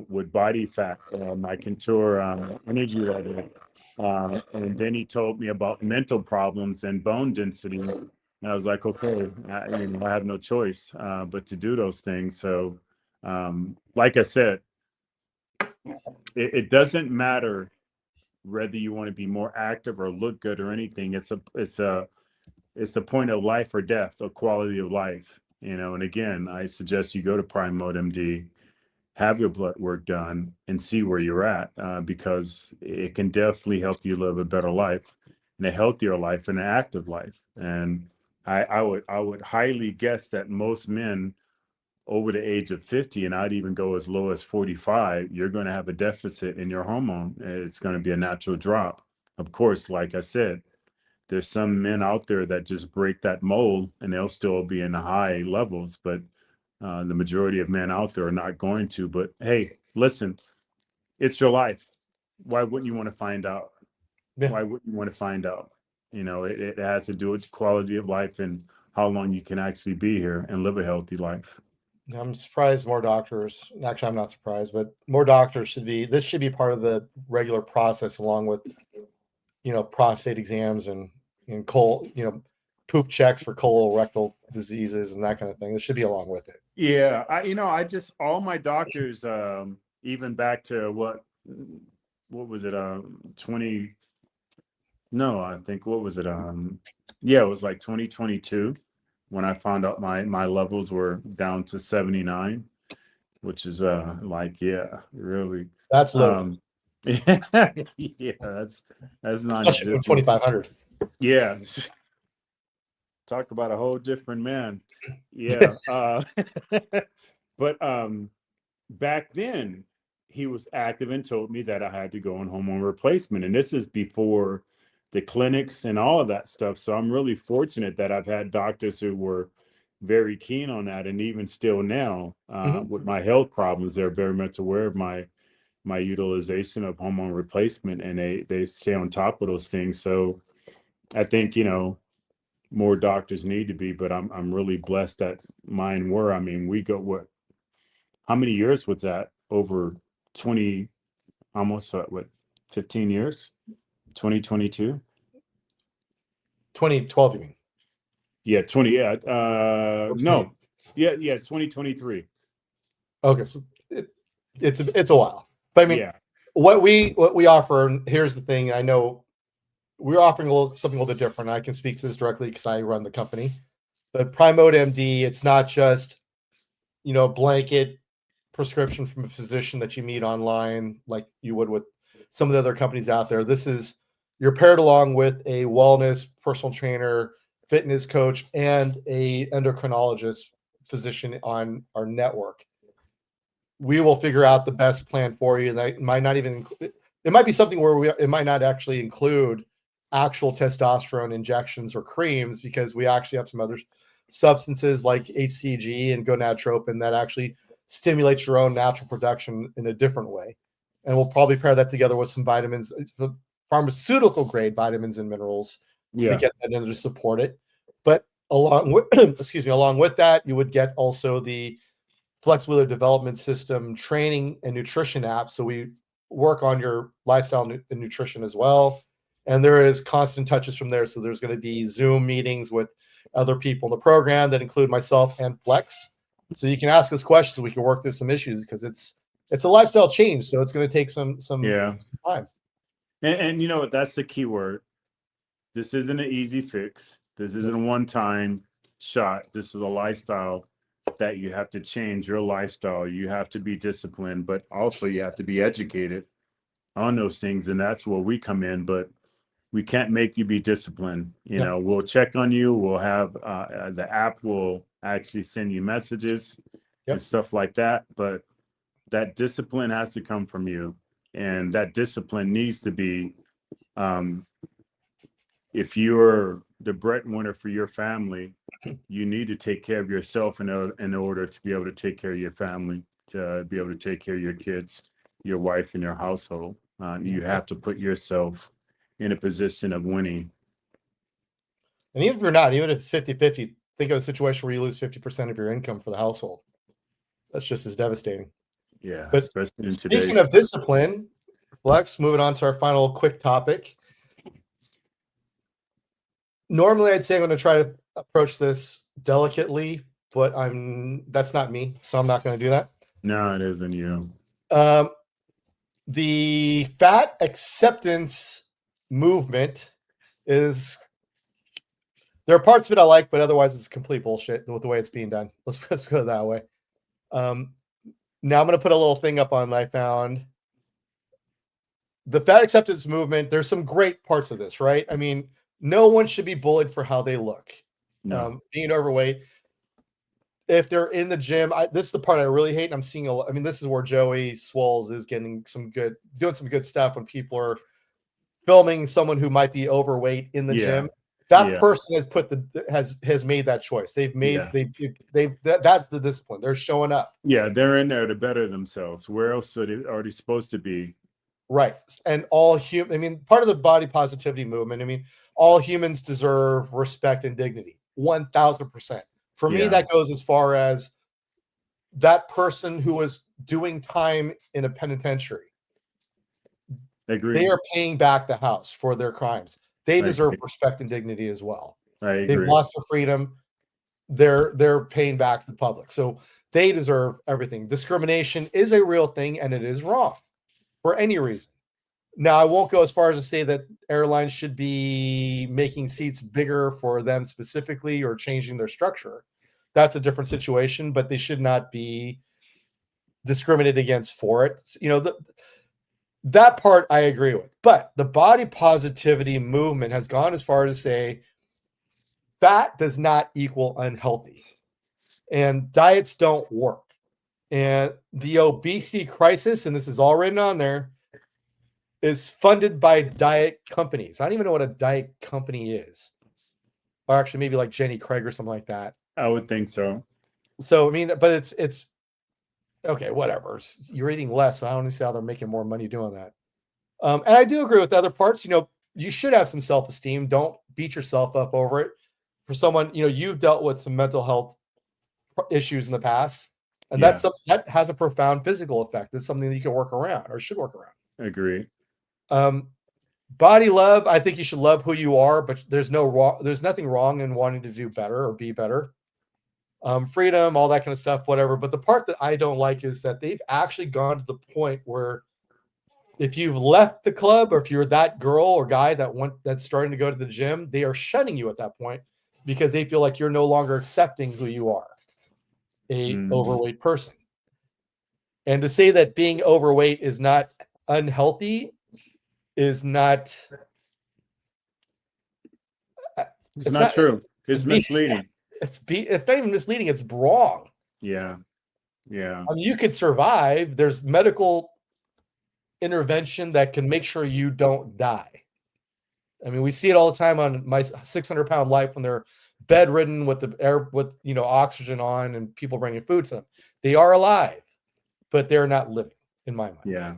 with body fat, my contour, energy level. And then he told me about mental problems and bone density. And I was like, okay, I have no choice but to do those things. So, like I said, it doesn't matter whether you want to be more active or look good or anything. It's a point of life or death, or quality of life, And again, I suggest you go to Prime Mode MD, have your blood work done, and see where you're at, because it can definitely help you live a better life, and a healthier life, and an active life. And I would highly guess that most men over the age of 50, and I'd even go as low as 45, you're going to have a deficit in your hormone. It's going to be a natural drop. Of course, like I said, there's some men out there that just break that mold and they'll still be in the high levels, but the majority of men out there are not going to. But hey, listen, it's your life. Why wouldn't you want to find out? yeah, Why wouldn't you want to find out? It has to do with quality of life and how long you can actually be here and live a healthy life. I'm surprised more doctors, actually, I'm not surprised, but more doctors this should be part of the regular process along with, prostate exams and poop checks for colorectal diseases and that kind of thing. This should be along with it. Yeah, I just all my doctors, even back to what was it, 20? No, I think what was it, yeah, it was like 2022 when I found out my levels were down to 79, which is like, yeah, really, That's low. um, yeah, that's That should be non-existent. 2,500. Yeah, talk about a whole different man. Yeah, but back then he was active and told me that I had to go on hormone replacement. And this is before the clinics and all of that stuff. So I'm really fortunate that I've had doctors who were very keen on that. And even still now, Mhm. with my health problems, they're very much aware of my utilization of hormone replacement, and they stay on top of those things. So I think, more doctors need to be, but I'm really blessed that mine were. I mean, we go how many years was that? Over 20, almost 15 years? 2022? 2012, you mean? Yeah, 20. Yeah, Or 20? no. Yeah, 2023. Okay, so it's a while. But I mean, Yeah. what we offer, and here's the thing, I know we're offering something a little bit different. I can speak to this directly because I run the company. But Prime Mode MD, it's not just, blanket prescription from a physician that you meet online like you would with some of the other companies out there. You're paired along with a wellness personal trainer, fitness coach, and a endocrinologist physician on our network. We will figure out the best plan for you. That might not even it might be something where it might not actually include actual testosterone injections or creams, because we actually have some other substances like HCG and gonadotropin that actually stimulates your own natural production in a different way. And we'll probably pair that together with some vitamins, pharmaceutical grade vitamins and minerals to Yeah. get that in to support it. But along with along with that, you would get also the Flex Wheeler Development System training and nutrition app. So we work on your lifestyle and nutrition as well. And there is constant touches from there. So there's going to be Zoom meetings with other people in the program that include myself and Flex. So you can ask us questions. We can work through some issues because it's a lifestyle change. So it's going to take some Yeah. time. And you know what? That's the key word. This isn't an easy fix. This isn't a one-time shot. This is a lifestyle that you have to change your lifestyle. You have to be disciplined, but also you have to be educated on those things. And that's where we come in. But we can't make you be disciplined. You Yep. know, we'll check on you. We'll have the app will actually send you messages and Yep. stuff like that. But that discipline has to come from you, and that discipline needs to be, um, if you're the breadwinner for your family, you need to take care of yourself in order to be able to take care of your family, to be able to take care of your kids, your wife, and your household. You have to put yourself in a position of winning. And even if you're not, even if it's 50-50, think of a situation where you lose 50% of your income for the household. That's just as devastating. Yeah, But especially in speaking today's of discipline, Flex, moving on to our final quick topic. Normally, I'd say I'm going to try to approach this delicately, but that's not me, so I'm not going to do that. No, it isn't you. The fat acceptance movement is, there are parts of it I like, but otherwise it's complete bullshit with the way it's being done. Let's go that way. Now I'm going to put a little thing up on I found. The fat acceptance movement, there's some great parts of this, right? I mean, no one should be bullied for how they look. No. Being overweight, if they're in the gym, this is the part I really hate. And I'm seeing a lot. I mean, this is where Joey Swoles is getting doing some good stuff when people are filming someone who might be overweight in the gym. That person has made that choice. They've made that's the discipline. They're showing up. Yeah, they're in there to better themselves. Where else are they supposed to be? Right. And I mean, part of the body positivity movement, I mean, all humans deserve respect and dignity. 1000%. For me, that goes as far as that person who was doing time in a penitentiary. Agree. They are paying back the house for their crimes. They deserve respect and dignity as well. They've lost their freedom. They're paying back the public. So they deserve everything. Discrimination is a real thing, and it is wrong for any reason. Now, I won't go as far as to say that airlines should be making seats bigger for them specifically or changing their structure. That's a different situation, but they should not be discriminated against for it. You know, that part I agree with. But the body positivity movement has gone as far as to say fat does not equal unhealthy, and diets don't work. And the obesity crisis, and this is all written on there, is funded by diet companies. I don't even know what a diet company is. Or actually maybe like Jenny Craig or something like that. I would think so. So, I mean, but it's okay, whatever. You're eating less. So I don't see how they're making more money doing that. And I do agree with the other parts. You know, you should have some self-esteem. Don't beat yourself up over it. For someone, you know, you've dealt with some mental health issues in the past, and that has a profound physical effect. It's something that you can work around or should work around. Agree. Body love, I think you should love who you are, but there's nothing wrong in wanting to do better or be better. Freedom, all that kind of stuff, whatever. But the part that I don't like is that they've actually gone to the point where if you've left the club or if you're that girl or guy that's starting to go to the gym, they are shunning you at that point because they feel like you're no longer accepting who you are, overweight person. And to say that being overweight is not unhealthy is not. It's not true. It's misleading. It's not even misleading. It's wrong. Yeah. I mean, you could survive. There's medical intervention that can make sure you don't die. I mean, we see it all the time on My 600-Pound Life when they're bedridden with oxygen on and people bringing food to them. They are alive, but they're not living, in my mind. Yeah,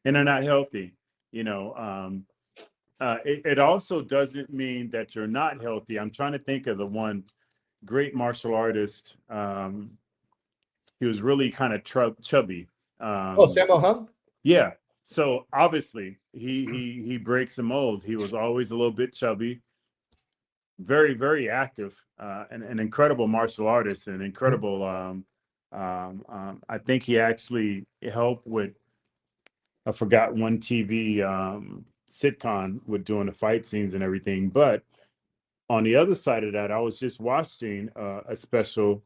and they're not healthy. You know, it also doesn't mean that you're not healthy. I'm trying to think of the one great martial artist. He was really kind of chubby. Sammo Hung? Yeah. So obviously he breaks the mold. He was always a little bit chubby, very, very active, an incredible martial artist, and incredible. I think he actually helped with, I forgot, one TV sitcom with doing the fight scenes and everything. But on the other side of that, I was just watching a special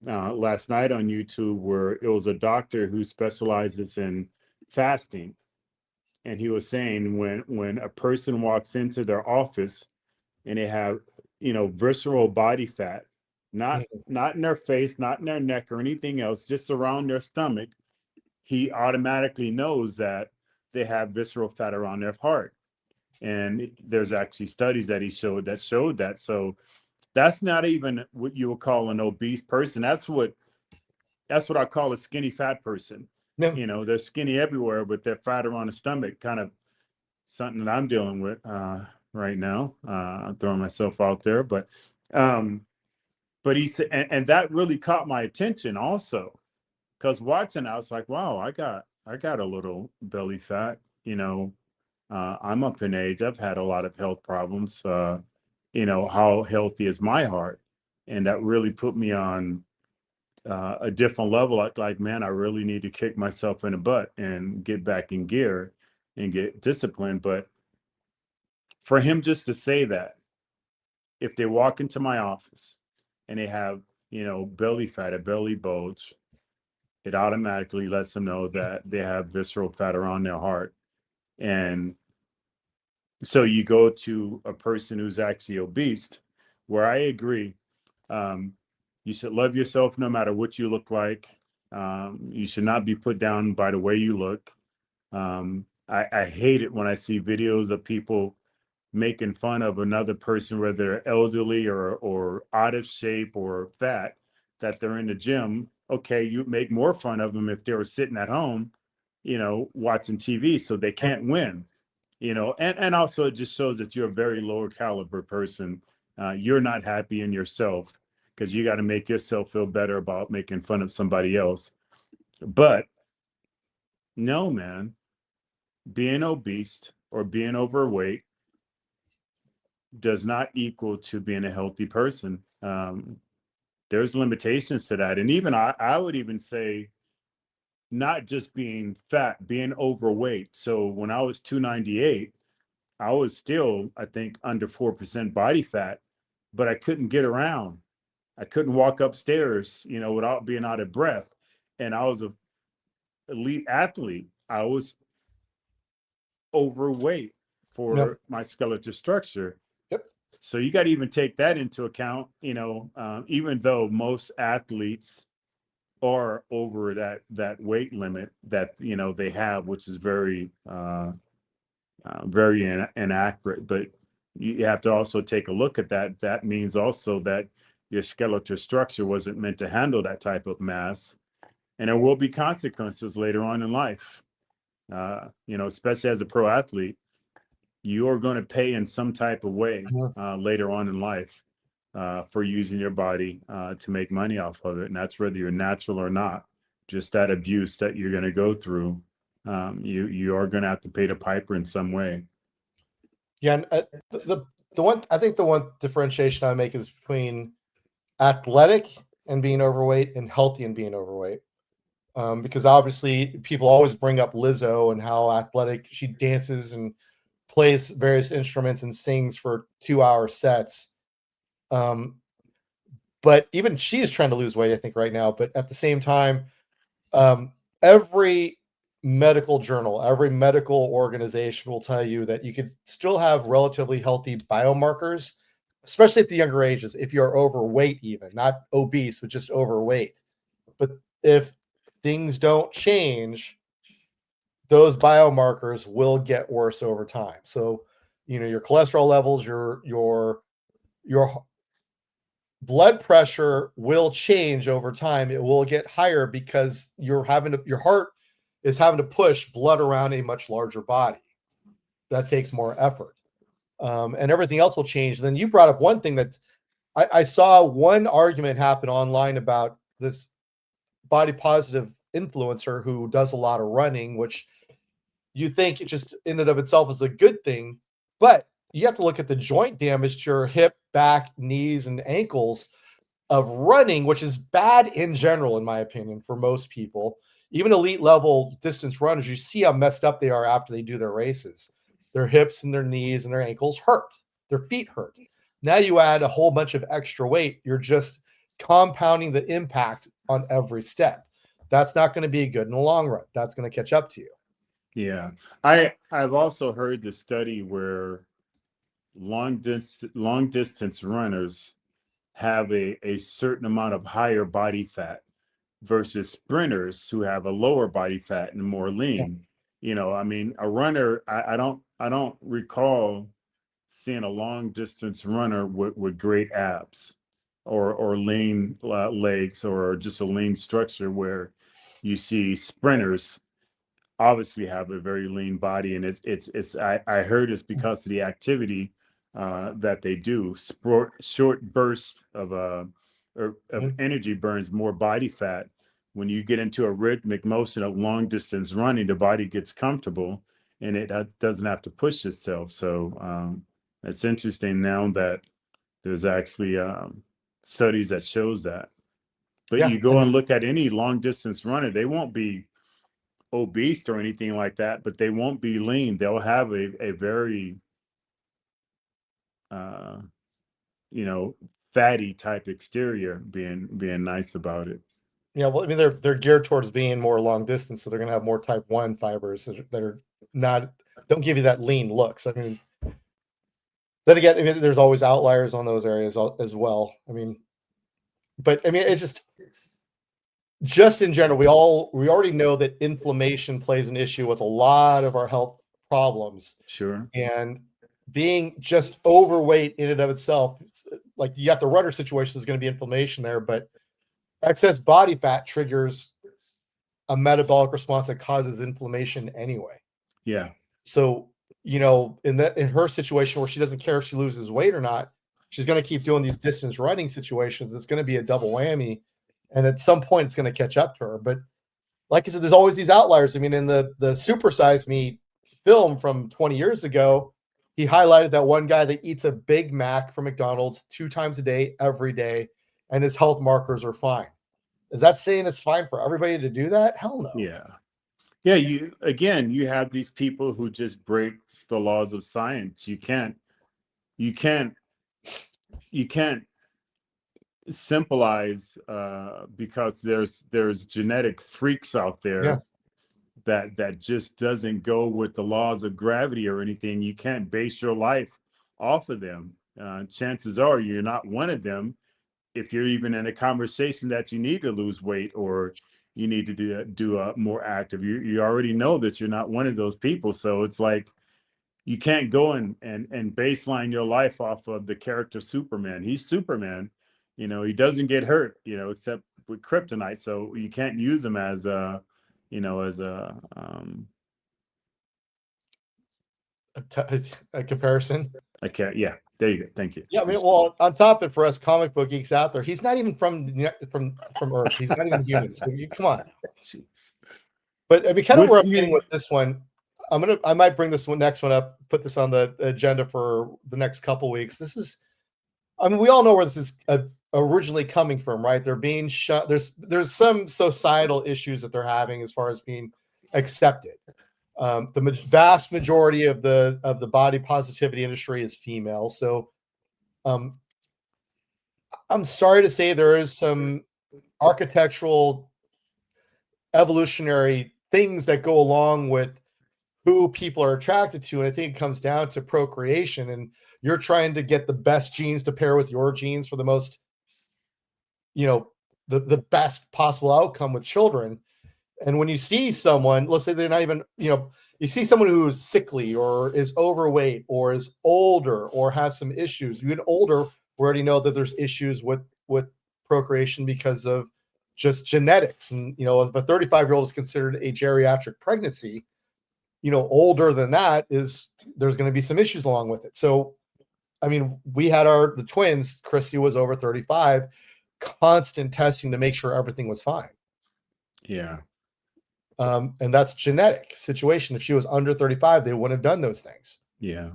last night on YouTube where it was a doctor who specializes in fasting. and he was saying when a person walks into their office and they have, visceral body fat, not in their face, not in their neck or anything else, just around their stomach, he automatically knows that they have visceral fat around their heart. And there's actually studies that he showed that. So that's not even what you would call an obese person. That's what I call a skinny fat person. Yeah. They're skinny everywhere, but they're fat around the stomach. Kind of something that I'm dealing with right now. I'm throwing myself out there, um, but he said, and that really caught my attention also, because watching, I was like, wow, I got a little belly fat. I'm up in age. I've had a lot of health problems. How healthy is my heart? And that really put me on a different level. Like, man, I really need to kick myself in the butt and get back in gear and get disciplined. But for him just to say that, if they walk into my office and they have, belly fat, a belly bulge, it automatically lets them know that they have visceral fat around their heart. And so you go to a person who's actually obese, where I agree, um, you should love yourself no matter what you look like. You should not be put down by the way you look. I hate it when I see videos of people making fun of another person, whether they're elderly or out of shape or fat, that they're in the gym. Okay, you make more fun of them if they were sitting at home, watching TV, so they can't win. And also it just shows that you're a very lower caliber person. You're not happy in yourself because you got to make yourself feel better about making fun of somebody else. But no, man, being obese or being overweight does not equal to being a healthy person. There's limitations to that. And even I would even say not just being fat, being overweight. So when I was 298, I was still, I think, under 4% body fat, but I couldn't get around. I couldn't walk upstairs, without being out of breath. And I was an elite athlete. I was overweight Yep. for my skeletal structure. Yep. So you got to even take that into account, even though most athletes are over that weight limit that, they have, which is very inaccurate. But you have to also take a look at that. That means also that your skeletal structure wasn't meant to handle that type of mass, and there will be consequences later on in life. Especially as a pro athlete, you are going to pay in some type of way later on in life for using your body to make money off of it, and that's whether you're natural or not. Just that abuse that you're going to go through, you are going to have to pay the piper in some way. Yeah, and the one I think the one differentiation I make is between athletic and being overweight and healthy and being overweight. Because obviously people always bring up Lizzo and how athletic she dances and plays various instruments and sings for 2-hour sets. But even she's trying to lose weight, I think, right now. But at the same time, every medical journal, every medical organization will tell you that you can still have relatively healthy biomarkers, especially at the younger ages, if you're overweight, even not obese, but just overweight. But if things don't change, those biomarkers will get worse over time. So, your cholesterol levels, your blood pressure will change over time. It will get higher because your heart is having to push blood around a much larger body. That takes more effort. And everything else will change. And then you brought up one thing that I saw one argument happen online about this body positive influencer who does a lot of running, which you think it just in and of itself is a good thing, but you have to look at the joint damage to your hip, back, knees, and ankles of running, which is bad in general, in my opinion, for most people. Even elite level distance runners, you see how messed up they are after they do their races. Their hips and their knees and their ankles hurt. Their feet hurt. Now you add a whole bunch of extra weight. You're just compounding the impact on every step. That's not going to be good in the long run. That's going to catch up to you. Yeah. I've also heard the study where long distance runners have a certain amount of higher body fat versus sprinters who have a lower body fat and more Yeah. lean. I mean, a runner, I don't recall seeing a long distance runner with great abs or lean legs or just a lean structure, where you see sprinters obviously have a very lean body, and I heard it's because of the activity that they do. Short bursts of Mhm. energy burns more body fat. When you get into a rhythmic motion of long distance running, the body gets comfortable and it doesn't have to push itself. So it's interesting now that there's actually studies that shows that. But Yeah. you go and look at any long distance runner, they won't be obese or anything like that, but they won't be lean. They'll have a very uh, you know, fatty type exterior, being nice about it. Yeah, well, I mean, they're geared towards being more long distance, so they're gonna have more type 1 fibers that are not don't give you that lean look. So, I mean, then again, I mean, there's always outliers on those areas as well. I mean, but I mean, it just in general, we already know that inflammation plays an issue with a lot of our health problems, Sure. and being just overweight in and of itself, like you got the rudder situation, is going to be inflammation there, but excess body fat triggers a metabolic response that causes inflammation anyway. Yeah. So, in her situation where she doesn't care if she loses weight or not, she's going to keep doing these distance running situations. It's going to be a double whammy, and at some point, it's going to catch up to her. But like I said, there's always these outliers. I mean, in the Super Size Me film from 20 years ago, he highlighted that one guy that eats a Big Mac from McDonald's 2 times a day, every day, and his health markers are fine. Is that saying it's fine for everybody to do that? Hell no. Yeah. Yeah. You have these people who just breaks the laws of science. You can't, you can't symbolize because there's genetic freaks out Yeah. there that just doesn't go with the laws of gravity or anything. You can't base your life off of them. Chances are you're not one of them. If you're even in a conversation that you need to lose weight or you need to do more active, you already know that you're not one of those people. So it's like you can't go and baseline your life off of the character Superman. He's Superman. He doesn't get hurt, except with kryptonite. So you can't use him as a A comparison. I can't. Yeah, there you go. Thank you. Yeah, I mean, well, on top of it, for us comic book geeks out there, he's not even from Earth. He's not even human. So come on. Jeez. But I mean, kind of where What's I'm getting your with this one, I might bring this next one up, put this on the agenda for the next couple weeks. I mean, we all know where this is originally coming from, right? They're being shut. There's some societal issues that they're having as far as being accepted. The vast majority of the body positivity industry is female, so um, I'm sorry to say there is some architectural evolutionary things that go along with who people are attracted to. And I think it comes down to procreation. And you're trying to get the best genes to pair with your genes for the most, you know, the best possible outcome with children. And when you see someone, let's say they're not even, you see someone who's sickly or is overweight or is older or has some issues. You get older, we already know that there's issues with procreation because of just genetics. And if a 35-year-old is considered a geriatric pregnancy, older than that there's going to be some issues along with it. So, I mean, we had the twins. Chrissy was over 35, constant testing to make sure everything was fine. yeah. And that's genetic situation. If she was under 35, they wouldn't have done those things. Yeah.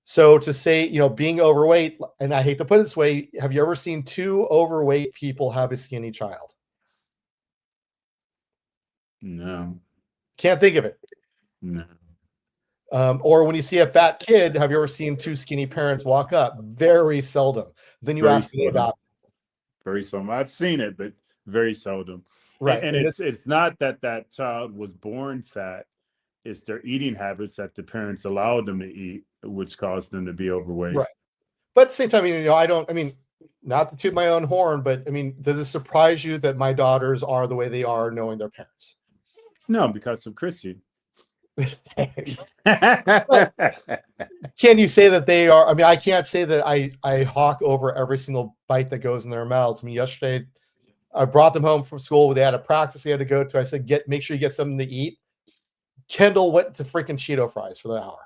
So to say, being overweight, and I hate to put it this way, have you ever seen two overweight people have a skinny child? No. Can't think of it. No. Or when you see a fat kid, have you ever seen two skinny parents walk up? Very seldom. Then you Very ask me seldom. about Very seldom. I've seen it, but very seldom. And, right, and and it's not that child was born fat. it's their eating habits that the parents allowed them to eat, which caused them to be overweight. Right. But at the same time, I mean, not to toot my own horn, but I mean, does it surprise you that my daughters are the way they are, knowing their parents? No, because of Chrissy. Thanks. But can you say that they are? I mean, I can't say that I hawk over every single bite that goes in their mouths. I mean, yesterday I brought them home from school. They had a practice they had to go to. I said, make sure you get something to eat. Kendall went to freaking Cheeto fries for the hour.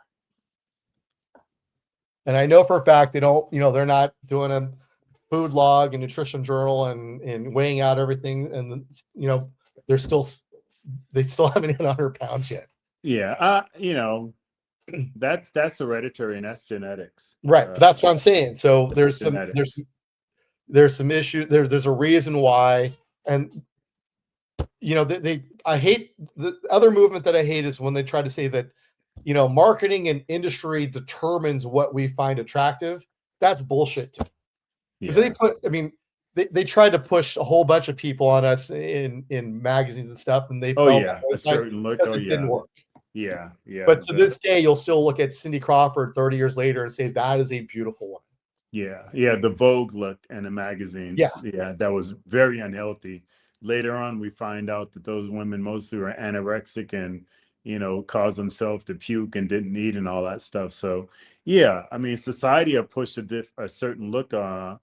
And I know for a fact they don't, they're not doing a food log and nutrition journal and weighing out everything. And, they still haven't hit 100 pounds yet. Yeah. That's hereditary and that's genetics. Right. That's what I'm saying. So there's some issue. There's a reason why. And, I hate the other movement that I hate is when they try to say that, marketing and industry determines what we find attractive. That's bullshit too. Because they tried to push a whole bunch of people on us in magazines and stuff, and they felt a certain look. because it didn't work. Yeah. But to this day, you'll still look at Cindy Crawford 30 years later and say that is a beautiful woman. Yeah, the Vogue look and the magazines. Yeah, that was very unhealthy. Later on, we find out that those women mostly were anorexic and caused themselves to puke and didn't eat and all that stuff. So yeah, I mean, society have pushed a certain look on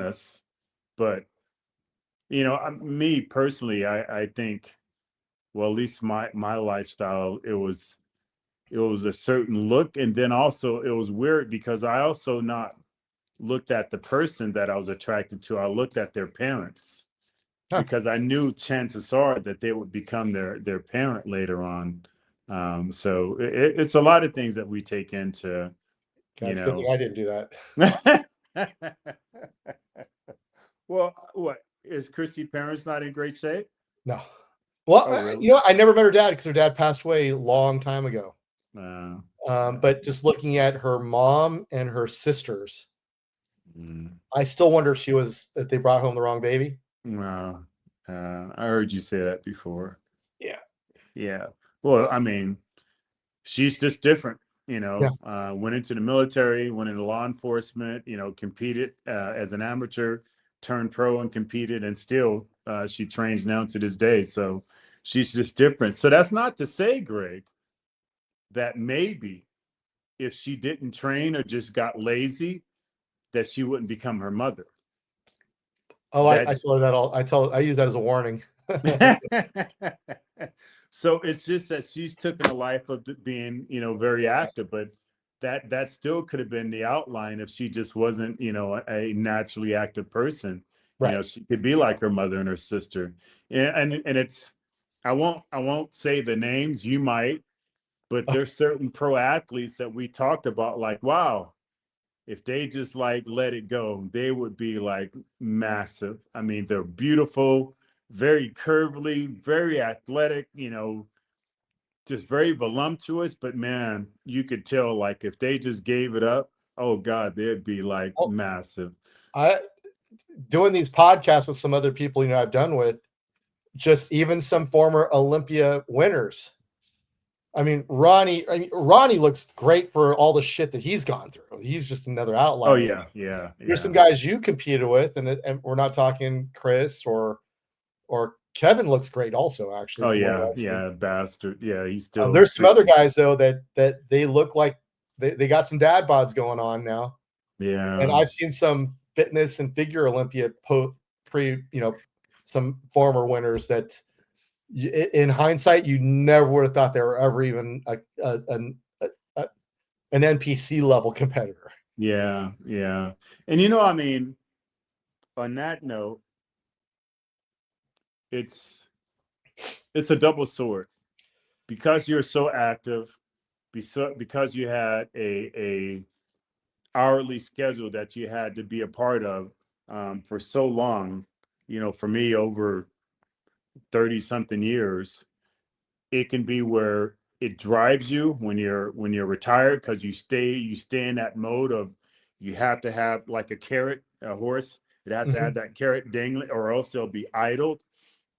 us, but me personally, I think, well, at least my lifestyle, it was a certain look, and then also it was weird because I also not looked at the person that I was attracted to. I looked at their parents because I knew chances are that they would become their parent later on. So it's a lot of things that we take into. It's a good thing I didn't do that. Well, what is Chrissy's parents not in great shape? No. Well, really? I never met her dad because her dad passed away a long time ago. But just looking at her mom and her sisters, I still wonder if they brought home the wrong baby. No, I heard you say that before. Yeah. Well, I mean, she's just different. Went into the military, went into law enforcement. Competed as an amateur, turned pro and competed, and still she trains now to this day. So she's just different. So that's not to say, Greg, that maybe if she didn't train or just got lazy, that she wouldn't become her mother. Oh, I tell her that I use that as a warning. So it's just that she's taken a life of being, very active, but that still could have been the outline if she just wasn't, a naturally active person. Right. She could be like her mother and her sister. And it's, I won't say the names, you might, but there's certain pro athletes that we talked about, like, wow, if they just let it go, they would be massive. I mean, they're beautiful, very curvy, very athletic, just very voluptuous. But man, you could tell if they just gave it up, oh God, they'd be massive. Doing these podcasts with some other people, I've done with, just even some former Olympia winners. I mean, Ronnie looks great for all the shit that he's gone through. He's just another outlier. Oh yeah. There's some guys you competed with, and we're not talking Chris or Kevin looks great also, actually. Oh yeah, bastard. Yeah, he's still. There's some other guys though that they look like they got some dad bods going on now. Yeah, and I've seen some fitness and figure Olympia some former winners that in hindsight, you never would have thought they were ever even an NPC level competitor. Yeah. And I mean, on that note, it's a double sword because you're so active, because you had a hourly schedule that you had to be a part of for so long. For me, over 30 something years, it can be where it drives you when you're retired, because you stay in that mode of you have to have like a horse. It has to have that carrot dangling, or else they'll be idled.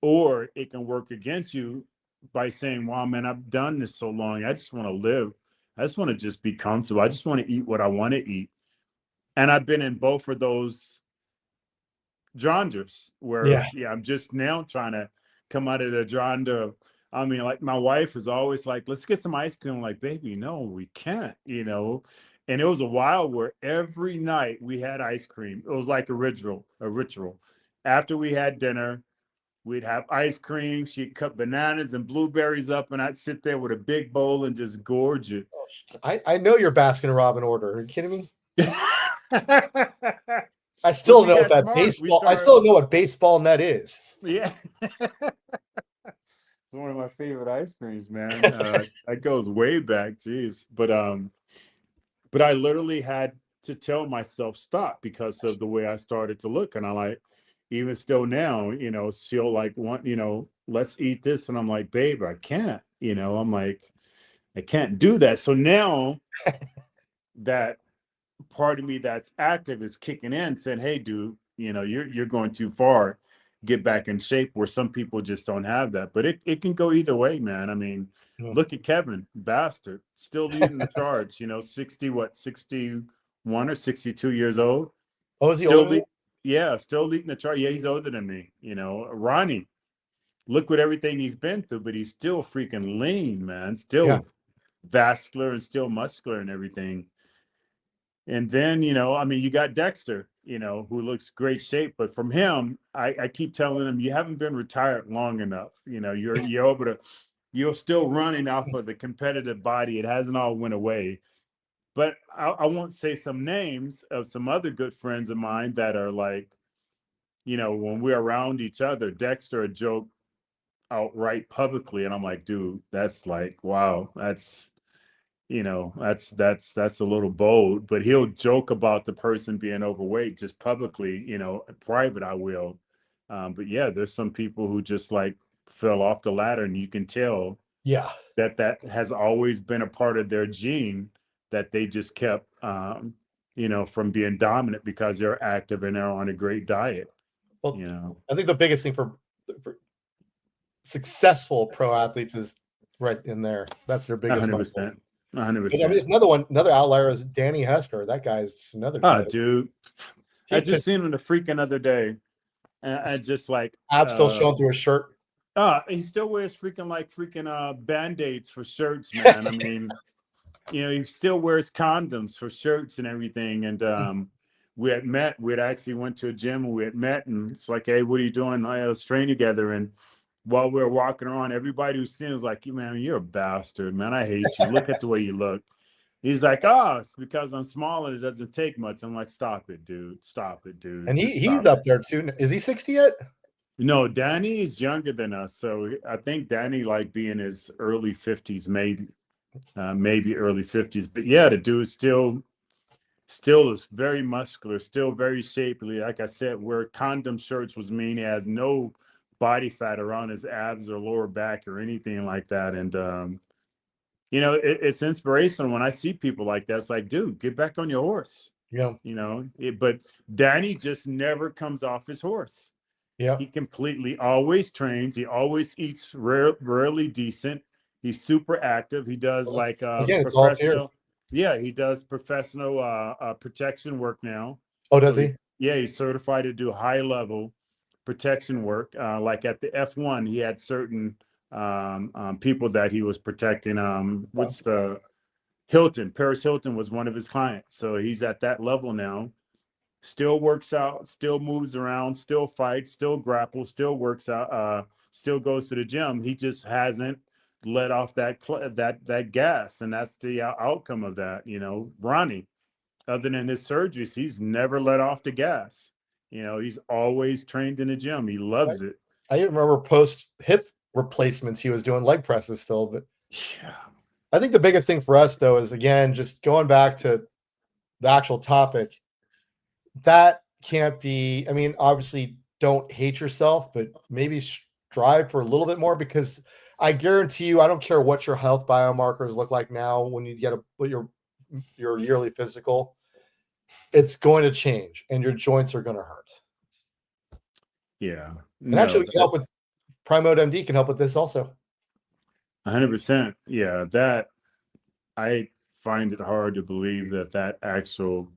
Or it can work against you by saying, wow, man, I've done this so long. I just want to live. I just want to just be comfortable. I just want to eat what I want to eat. And I've been in both of those genres where, Yeah. yeah, I'm just now trying to come out of the genre. I mean, like my wife is always like, let's get some ice cream. I'm like, baby, no, we can't, you know. And it was a while where every night we had ice cream. It was like a ritual, a ritual. After we had dinner, we'd have ice cream. She'd cut bananas and blueberries up, and I'd sit there with a big bowl and just gorge it. I know your Baskin Robin order. Are you kidding me? I But still we know what got that smart. We baseball. I started, still know what baseball net is. yeah. It's one of my favorite ice creams, man. That goes way back, jeez. But I literally had to tell myself stop because of the way I started to look, and I like, even still now, you know, she'll like want, you know, let's eat this, and I'm like, babe, I can't, you know, I'm like, I can't do that. So now that part of me that's active is kicking in, saying, hey, dude, you know, you're going too far. Get back in shape, where some people just don't have that. But it can go either way, man. I mean, Yeah. look at Kevin, bastard, still leading the charge, you know, 60, what, 61 or 62 years old. Oh, is he Still older than you? lead, yeah, still leading the charge. Yeah, he's older than me, you know. Ronnie, look what everything he's been through, but he's still freaking lean, man. Yeah. Still vascular and still muscular and everything. And then, you know, I mean, you got Dexter, you know, who looks great shape, but from him, I keep telling him, you haven't been retired long enough. You know, you're able to, you're still running off of the competitive body. It hasn't all went away. But I won't say some names of some other good friends of mine that are like, you know, when we're around each other, Dexter a joke outright publicly, and I'm like, dude, that's like, wow, that's, you know, that's a little bold, but he'll joke about the person being overweight just publicly, you know, in private I will. But yeah, there's some people who just like fell off the ladder, and you can tell Yeah. that that has always been a part of their gene, that they just kept, you know, from being dominant because they're active and they're on a great diet, Well, you know. I think the biggest thing for successful pro athletes is right in there. That's their biggest muscle. 100%, 100%. But I mean, it's another one. Another outlier is Danny Hester. That guy's another Oh, kid. dude, I He just pissed seen him the freaking other day, and I just like, abs still showing through his shirt. he still wears freaking like freaking band-aids for shirts, man. I mean, you know, he still wears condoms for shirts and everything. And we had actually went to a gym, and we had met, and it's like, hey, what are you doing? Let's train together. And while we were walking around, everybody who's seen was like, man, you're a bastard, man. I hate you. Look at the way you look. He's like, oh, it's because I'm small and it doesn't take much. I'm like, stop it, dude. Stop it, dude. And Just he's stop up it. there too. Is he 60 yet? No, Danny is younger than us. So I think Danny like be in his early 50s, maybe early 50s. But yeah, the dude still is very muscular, still very shapely. Like I said, where condom shirts was mean, he has no body fat around his abs or lower back or anything like that. And you know, it's inspirational when I see people like that. It's like, dude, get back on your horse. Yeah. You know, but Danny just never comes off his horse. Yeah. He completely always trains. He always eats rarely decent. He's super active. He does Well, like again, it's all here. professional. Yeah, he does professional protection work now. Oh, does So he? he's certified to do high level protection work. Like at the F1, he had certain people that he was protecting. What's the Hilton? Paris Hilton was one of his clients. So he's at that level now. Still works out, still moves around, still fights, still grapples, still works out, still goes to the gym. He just hasn't let off that gas, and that's the outcome of that. You know, Ronnie, other than his surgeries, he's never let off the gas. You know, he's always trained in the gym. He loves it. I even remember post hip replacements he was doing leg presses still. But Yeah. I think the biggest thing for us though is again just going back to the actual topic. That can't be. I mean, obviously, don't hate yourself, but maybe strive for a little bit more because I guarantee you, I don't care what your health biomarkers look like now when you get your yearly physical, it's going to change and your joints are going to hurt. Yeah. And actually, No, we can help with Primode MD can help with this also. 100%. Yeah, that I find it hard to believe that that actual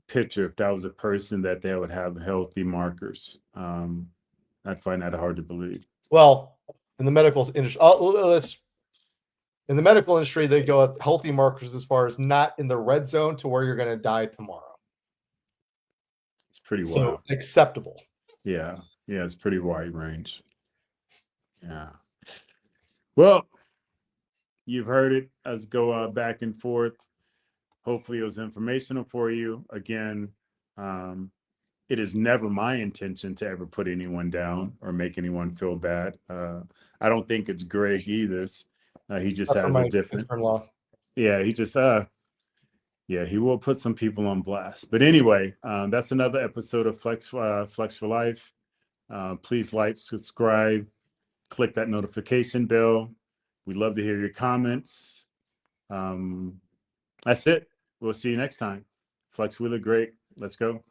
picture, if that was a person, that they would have healthy markers. I'd find that hard to believe. Well, in the medical industry, in the medical industry, they go at healthy markers as far as not in the red zone to where you're going to die tomorrow. It's pretty So wild. acceptable. Yeah, yeah, it's pretty wide range. Yeah. Well, you've heard it. Us go back and forth. Hopefully, it was informational for you. Again, it is never my intention to ever put anyone down or make anyone feel bad. I don't think it's Greg either. He just Not for has a my different. sister-in-law. Yeah, he just yeah, he will put some people on blast. But anyway, that's another episode of Flex for Life. Please like, subscribe, click that notification bell. We'd love to hear your comments. That's it. We'll see you next time. Flex Wheeler, great. Let's go.